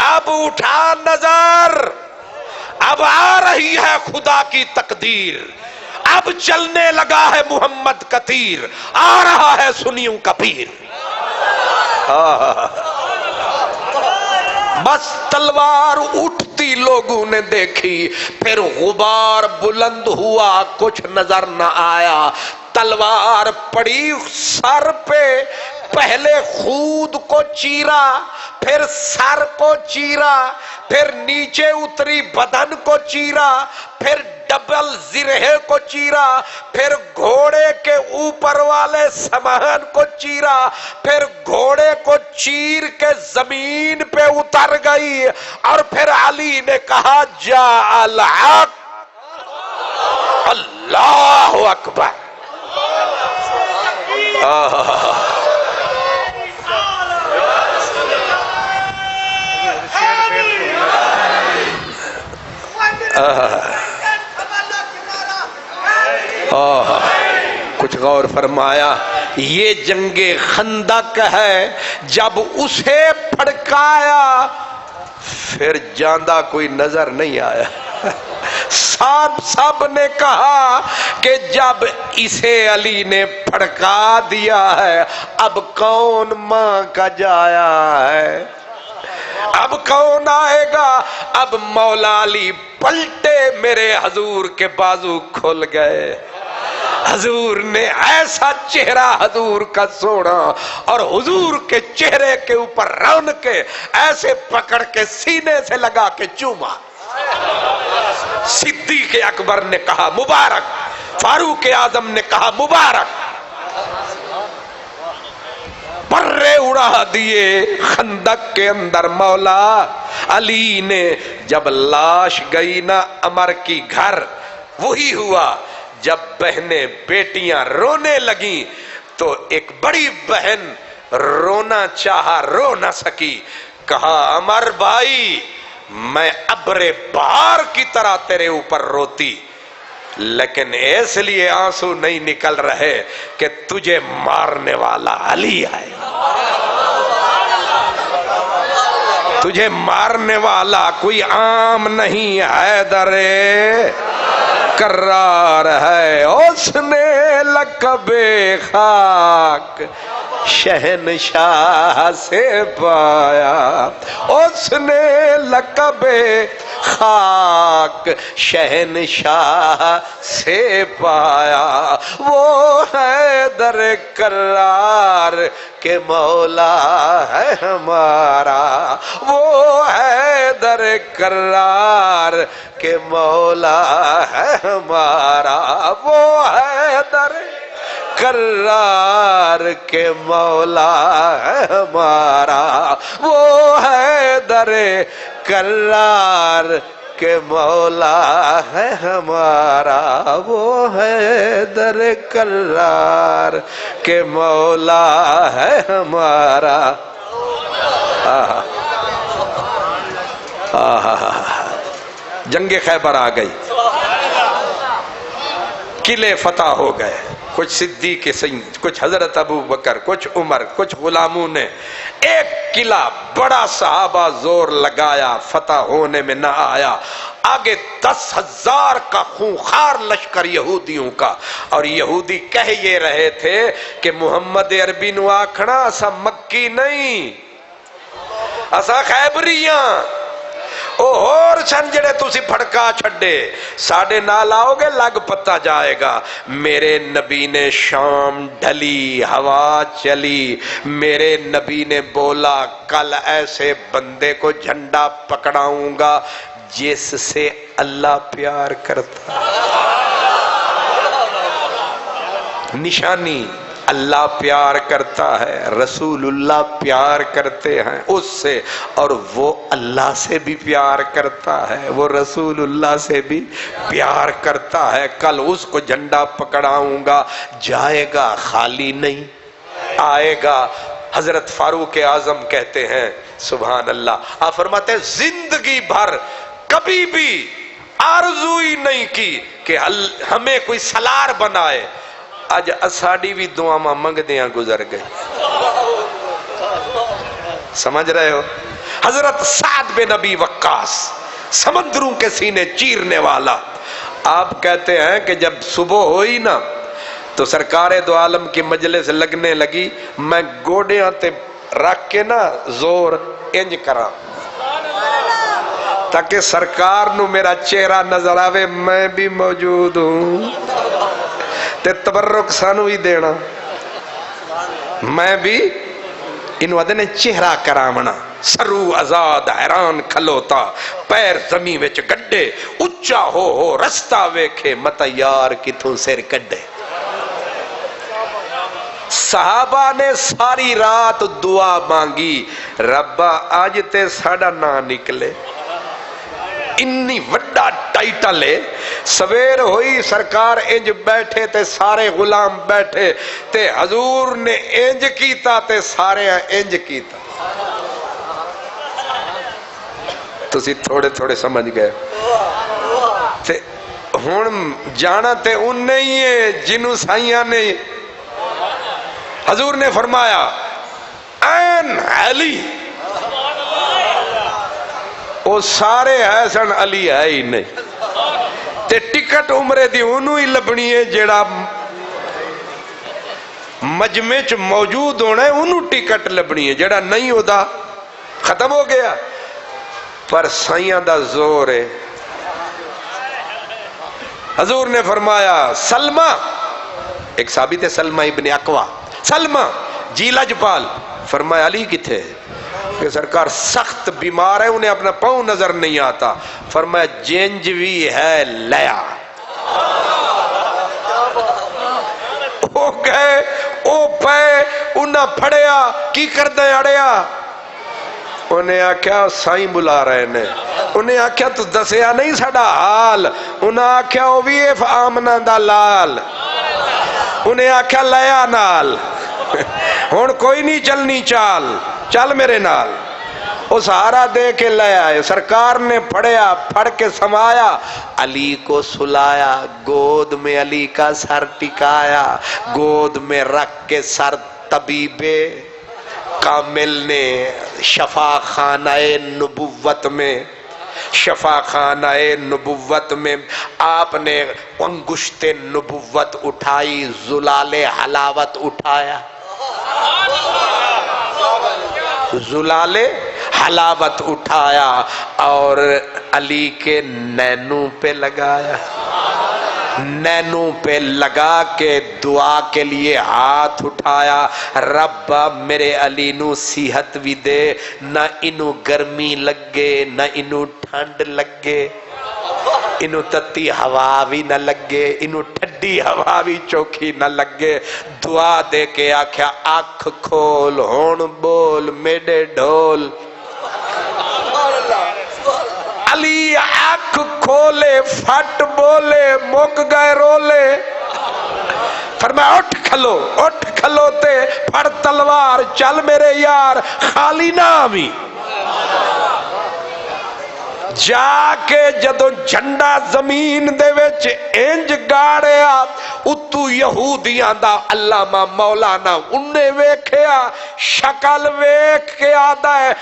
اب اٹھا نظر، اب آ رہی ہے خدا کی تقدیر، اب چلنے لگا ہے محمد کا تیر، آ رہا ہے سنیوں کا پیر۔ بس تلوار اٹھتی لوگوں نے دیکھی، پھر غبار بلند ہوا، کچھ نظر نہ آیا۔ تلوار پڑی سر پہ، پہلے خود کو چیرا، پھر سر کو چیرا، پھر نیچے اتری بدن کو چیرا، پھر ڈبل زرہے کو چیرا، پھر گھوڑے کے اوپر والے سامان کو چیرا، پھر گھوڑے کو چیر کے زمین پہ اتر گئی، اور پھر علی نے کہا جا الحق، اللہ اکبر۔ کچھ غور فرمایا، یہ جنگ خندق ہے، جب اسے پھڑکایا پھر جاندہ کوئی نظر نہیں آیا۔ سب نے کہا کہ جب اسے علی نے پھڑکا دیا ہے، اب کون ماں کا جایا ہے، اب کون آئے گا؟ اب مولا علی پلٹے، میرے حضور کے بازو کھل گئے۔ حضور نے ایسا چہرہ حضور کا سونا، اور حضور کے چہرے کے اوپر رون کے ایسے پکڑ کے سینے سے لگا کے چوما۔ صدیق اکبر نے کہا مبارک، فاروق اعظم نے کہا مبارک۔ برے اڑا دیے خندق کے اندر مولا علی نے. جب لاش گئی نا عمر کی گھر، وہی ہوا جب بہنیں بیٹیاں رونے لگیں تو ایک بڑی بہن رونا چاہا، رو نہ سکی. کہا عمر بھائی میں ابر بہار کی طرح تیرے اوپر روتی، لیکن اس لیے آنسو نہیں نکل رہے کہ تجھے مارنے والا علی ہے. تجھے مارنے والا کوئی عام نہیں، حیدر کرار ہے. اس نے لقب خاک شہنشاہ سے پایا، اس نے لقب خاک شہنشاہ سے پایا. وہ حیدر کرار کہ مولا ہے ہمارا، وہ حیدر کرار کہ مولا ہے ہمارا، وہ حیدر کرار کہ مولا ہے ہمارا، وہ حیدر کرار کہ مولا ہے ہمارا، وہ حیدر کرار کہ مولا ہے ہمارا. جنگ خیبر آ گئی، قلعے فتح ہو گئے. کچھ صدیق سید، کچھ حضرت ابو بکر، کچھ عمر، کچھ غلاموں نے ایک قلعہ بڑا صحابہ زور لگایا، فتح ہونے میں نہ آیا. آگے 10,000 کا خونخوار لشکر یہودیوں کا، اور یہودی کہہ یہ رہے تھے کہ محمد عربی نو آکھنا اسا مکی نہیں، اسا خیبریاں. او اور سن جڑے تسی پھڑکا چھڑے، ساڑھے نال آؤ گے لگ پتہ جائے گا. میرے نبی نے شام ڈھلی، ہوا چلی، میرے نبی نے بولا کل ایسے بندے کو جھنڈا پکڑاؤں گا جس سے اللہ پیار کرتا. نشانی اللہ پیار کرتا ہے، رسول اللہ پیار کرتے ہیں اس سے، اور وہ اللہ سے بھی پیار کرتا ہے، وہ رسول اللہ سے بھی پیار کرتا ہے. کل اس کو جھنڈا پکڑاؤں گا، جائے گا خالی نہیں آئے گا. حضرت فاروق اعظم کہتے ہیں سبحان اللہ، آپ فرماتے ہیں زندگی بھر کبھی بھی آرزو ہی نہیں کی کہ ہمیں کوئی سالار بنائے. آج اساڑی بھی دعا ماں منگ دیاں گزر گئی. سمجھ رہے ہو؟ حضرت سعد بن ابی وقاص، سمندروں کے سینے چیرنے والا، آپ کہتے ہیں کہ جب صبح ہوئی نا تو سرکار دو عالم کی مجلس لگنے لگی، میں گوڑیاں تے رکھ کے نا زور انج کرا تاکہ سرکار نو میرا چہرہ نظر آوے، میں بھی موجود ہوں تے تبرک سانو ہی دینا، میں بھی انہوں نے چہرہ کرامنا. سرو آزاد حیران کھلوتا، پیر زمین وچ گڈے، اچا ہو رستہ ویکھے متا یار کتوں سر کڈے. صحابہ نے ساری رات دعا مانگی، ربا آج تے ساڑا نہ نکلے. انی وڈا ٹائٹل ہے. سویر ہوئی سرکار انج بیٹھے تے سارے غلام بیٹھے تے حضور نے انج کیتا تے سارے انج کیتا. تسی تھوڑے تھوڑے سمجھ گئے. تے ہون جانا تے ان نہیں ہے جنہوں سائیاں نے. حضور نے فرمایا این علی، وہ سارے ہے سن علی ہے ہی نہیں. تے ٹکٹ عمرے دی انہوں ہی لبنی ہے جیڑا مجمع چ موجود ہونا ہے، انہوں ٹکٹ لبنی ہے، جیڑا نہیں ہوتا ختم ہو گیا. پر سائیاں دا زور ہے. حضور نے فرمایا سلمہ، ایک ثابت ہے سلمہ ابن اقوا، سلمہ جی لجپال، فرمایا علی کتھے؟ کہ سرکار سخت بیمار ہے، انہیں اپنا پاؤں نظر نہیں آتا. فرمایا جنجوی ہے لیا. او گئے او پے انہاں پھڑیا کی کردے اڑیا؟ انہیں آکھیا سائیں بلا رہے نے. انہیں آکھیا تو دسیا نہیں ساڈا حال. انہیں آکھیا او بھی آمنہ دا لال. انہیں آکھیا لیا نال ہن کوئی نہیں چلنی چال، چل میرے نال. وہ سہارا دے کے لے آئے. سرکار نے پڑھیا، پڑھ کے سمایا، علی کو سلایا، گود میں علی کا سر ٹکایا، گود میں رکھ کے سر طبیب کامل نے شفا خانہ نبوت میں، شفا خانہ نبوت میں آپ نے انگشت نبوت اٹھائی، زلال حلاوت اٹھایا، زلال حلاوت اٹھایا اور علی کے نینوں پہ لگایا. نینوں پہ لگا کے دعا کے لیے ہاتھ اٹھایا. رب میرے علی نو صحت بھی دے، نہ انو گرمی لگے نہ انو ٹھنڈ لگے، انو تتی ہوا بھی نہ لگے، انو ٹھڈی ہوا بھی چوکھی نہ لگے. دعا دے کے آکھیا آنکھ کھول ہون بول میڈے ڈھول. علی آنکھ کھولے پھٹ بولے مک گئے رولے. فرمایا اٹھ کھلو، اٹھ کھلوتے پھڑ تلوار، چل میرے یار خالی نہ آویں. جا کے جدو جھنڈا زمین دے وچ انج گاڑیا، اتو یہودیاں دا علامہ مولانا انہیں ویکھیا، شکل ویکھ کے آدھا ہے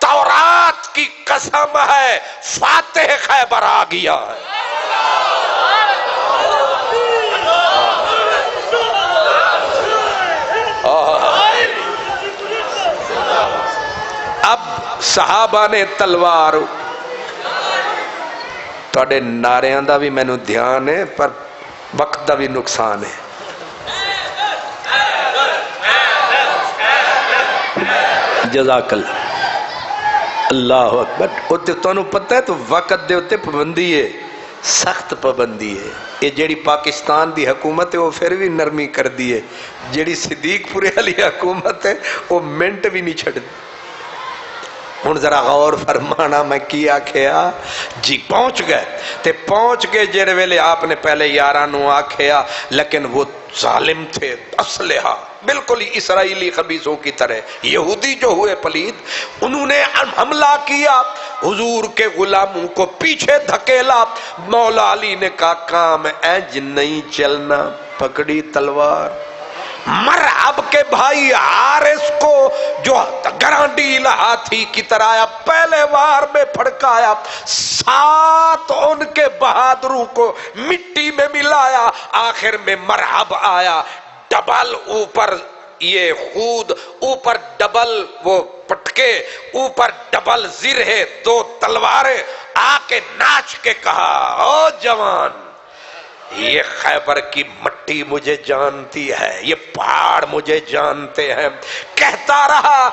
تورات کی قسم ہے فاتح خیبر آ گیا ہے. اب صحابہ نے تلوار، تواڈے نعریاں دا بھی مینوں دھیان ہے پر وقت دا بھی نقصان ہے. جزاک اللہ، اللہ اکبر. اوتے تانوں پتہ ہے تو وقت دے اوتے پابندی ہے، سخت پابندی ہے. یہ جیڑی پاکستان دی حکومت ہے وہ پھر بھی نرمی کر دی ہے، جیڑی صدیق پورے والی حکومت ہے وہ منٹ بھی نہیں چھڑ دی. ہن ذرا غور فرمانا میں کیا کھیا جی. پہنچ گئے تے پہنچ کے جڑے ویلے آپ نے پہلے یاراں نو آکھیا، لیکن وہ ظالم تھے، اسلحہ بالکل اسرائیلی خبیثوں کی طرح. یہودی جو ہوئے پلید، انہوں نے حملہ کیا، حضور کے غلاموں کو پیچھے دھکیلا. مولا علی نے کہا کام اینج نہیں چلنا. پکڑی تلوار، مرحب کے بھائی حارث کو جو گرانڈیل ہاتھی کی طرح آیا، پہلے وار میں پھڑکایا، 7 ان کے بہادروں کو مٹی میں ملایا. آخر میں مرحب آیا، ڈبل اوپر یہ خود، اوپر ڈبل وہ پٹکے، اوپر ڈبل زرہ، 2 تلواریں. آ کے ناچ کے کہا او جوان، یہ خیبر کی مٹی مجھے جانتی ہے، یہ پہاڑ مجھے جانتے ہیں. کہتا رہا.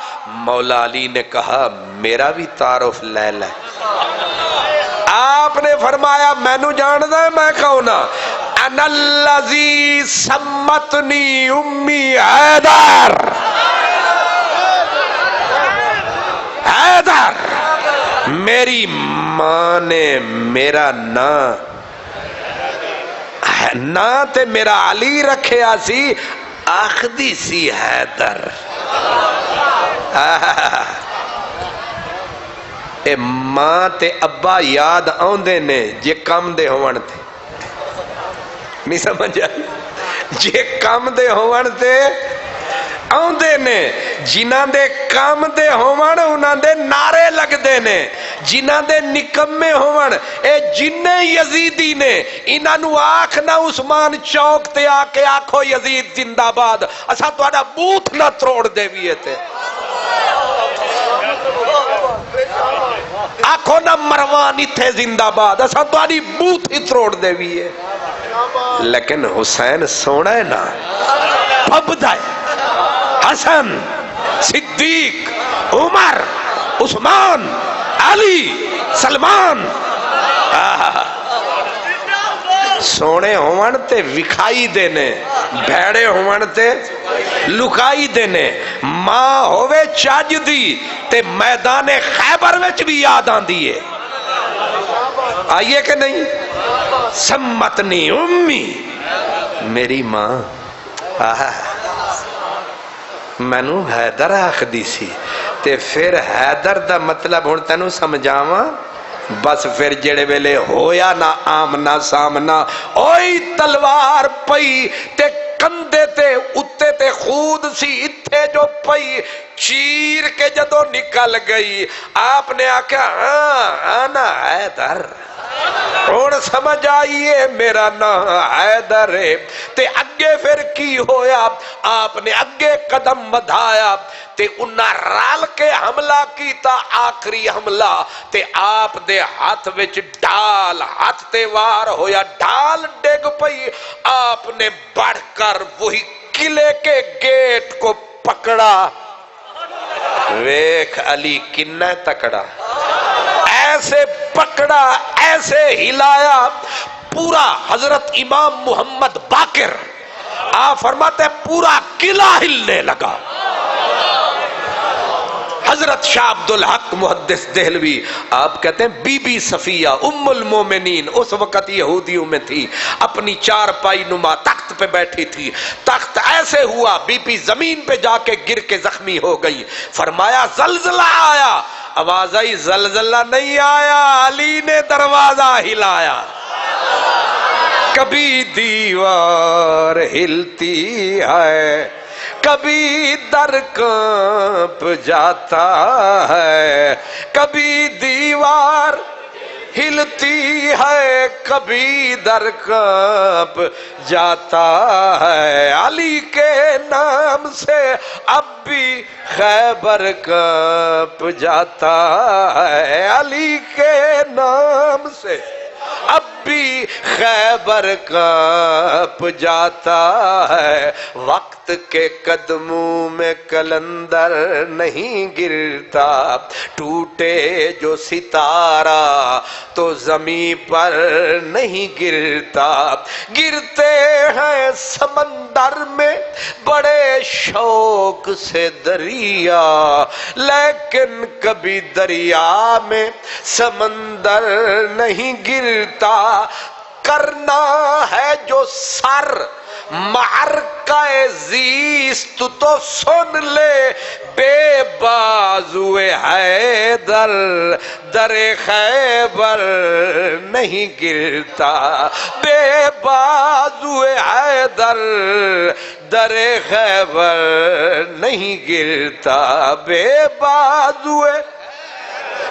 مولا علی نے کہا میرا بھی تعارف لے لے. آپ نے فرمایا مینوں جاندا ہے میں کون ہاں؟ انا الذی سمتنی امی حیدر. حیدر، میری ماں نے میرا نا تے میرا علی رکھیا سی، آخدی سی حیدر. اے ماں تے ابا یاد آندے نے جے کم دے ہون تے. نہیں سمجھا؟ جے کم دے ہون تے آندے نے، جنہاں دے کام دے ہون انہاں دے نعرے لگ دے نے، جنہاں دے نکمے ہون اے جننے یزیدی نے. انہاں نو آکھنا عثمان چوک تے آ کے آکھو یزید زندہ باد، اسا تہاڈا بوتھ نہ تروڑ دے ویے تے. آکھو نہ مروان ایتھے زندہ باد، اسا تہاڈی بوتھ ہی تروڑ دے ویے. لیکن حسین سونا ہے نا، پھبدا ہے. حسن، صدیق، عمر، عثمان، علی، سلمان سونے ہون تے وکھائی دینے، بھیڑے ہون تے لکائی دینے. ماں ہووے چج دی تے میدان خیبر وچ بھی یاد آندی ہے. آئیے کہ نہیں؟ سمتنی امی، میری ماں مینوں حیدر آکھدی سی، تے پھر حیدر دا مطلب ہن تینوں سمجھاواں. بس پھر جڑے ویلے ہویا نا آمنا سامنا، اوئی تلوار پئی تے کندے تے اتے تے خود سی اتھے جو پئی، چیر کے جدو نکل گئی آپ نے آکھا ہاں آنا حیدر. اور سمجھ آئیے میرا نام حیدر ہے. تے اگے پھر کی ہویا، آپ نے اگے قدم بدھایا تے انہاں رال کے حملہ کیتا، آخری حملہ تے آپ دے ہاتھ وچ ڈال، ہاتھ تے وار ہویا، ڈال ڈگ پئی. آپ نے بڑھ کر وہی قلعے کے گیٹ کو پکڑا. ویکھ علی کنا تکڑا، ایسے پکڑا، ایسے ہلایا، پورا حضرت امام محمد باقر آپ فرماتے ہیں پورا قلعہ ہلنے لگا. حضرت شاہ عبدالحق محدث دہلوی آپ کہتے ہیں بی بی صفیہ ام المومنین اس وقت یہودیوں میں تھی، اپنی چار پائی نما تخت پہ بیٹھی تھی. تخت ایسے ہوا بی بی زمین پہ جا کے گر کے زخمی ہو گئی. فرمایا زلزلہ آیا، آواز آئی زلزلہ نہیں آیا، علی نے دروازہ ہلایا. کبھی دیوار ہلتی ہے، کبھی در کانپ جاتا ہے. کبھی دیوار ہلتی ہے، کبھی در کانپ جاتا ہے. علی کے نام سے اب بھی خیبر کانپ جاتا ہے. علی کے نام سے اب بھی خیبر کانپ جاتا ہے. وقت کے قدموں میں کلندر نہیں گرتا، ٹوٹے جو ستارہ تو زمین پر نہیں گرتا. گرتے ہیں سمندر میں بڑے شوق سے دریا، لیکن کبھی دریا میں سمندر نہیں گرتا. کرنا ہے جو سر معرکہ زیست تو سن لے، بے بازوئے حیدر در خیبر نہیں گرتا. بے بازوئے حیدر در خیبر نہیں گرتا. بے بازوئے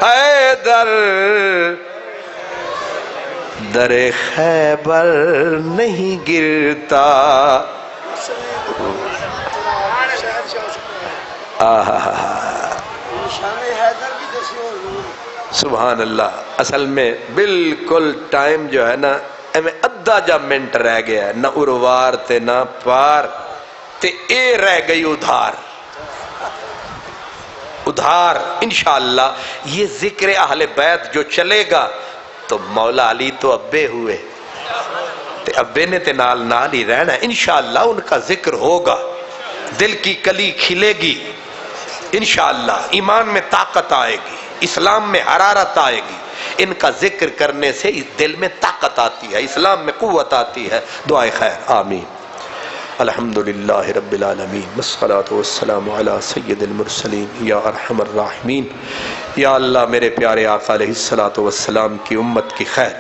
حیدر در خیبر نہیں گرتا. سبحان اللہ. اصل میں بالکل ٹائم جو ہے نا میں ادھا جا منٹ رہ گیا ہے، نہ اروار تے نہ پار تے اے رہ گئی ادھار. ادھار انشاءاللہ یہ ذکر اہل بیت جو چلے گا تو مولا علی تو ابے ہوئے تے ابے نے تے نال نال ہی رہنا ہے. انشاءاللہ ان کا ذکر ہوگا، دل کی کلی کھلے گی انشاءاللہ. ایمان میں طاقت آئے گی، اسلام میں حرارت آئے گی. ان کا ذکر کرنے سے اس دل میں طاقت آتی ہے، اسلام میں قوت آتی ہے. دعائے خیر آمین. الحمدللہ رب العالمین والصلاة والسلام علی سید المرسلین یا ارحم الراحمین. یا اللہ میرے پیارے آقا علیہ السلام کی امت کی خیر،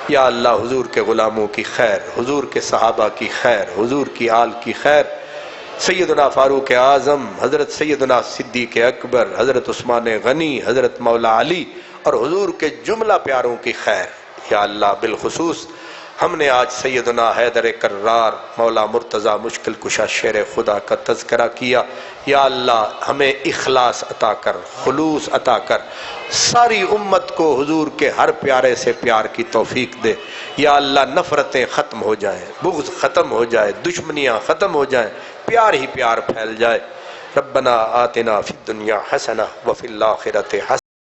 یا اللہ حضور کے غلاموں کی خیر، حضور کے صحابہ کی خیر، حضور کی آل کی خیر، سیدنا فاروق اعظم، حضرت سیدنا صدیق اکبر، حضرت عثمان غنی، حضرت مولا علی اور حضور کے جملہ پیاروں کی خیر. یا اللہ بالخصوص ہم نے آج سیدنا حیدر کرار مولا مرتضی مشکل کشا شیر خدا کا تذکرہ کیا. یا اللہ ہمیں اخلاص عطا کر، خلوص عطا کر، ساری امت کو حضور کے ہر پیارے سے پیار کی توفیق دے. یا اللہ نفرتیں ختم ہو جائیں، بغض ختم ہو جائے، دشمنیاں ختم ہو جائیں، پیار ہی پیار پھیل جائے. ربنا آتنا فی الدنیا حسنہ وفی الآخرۃ حسنہ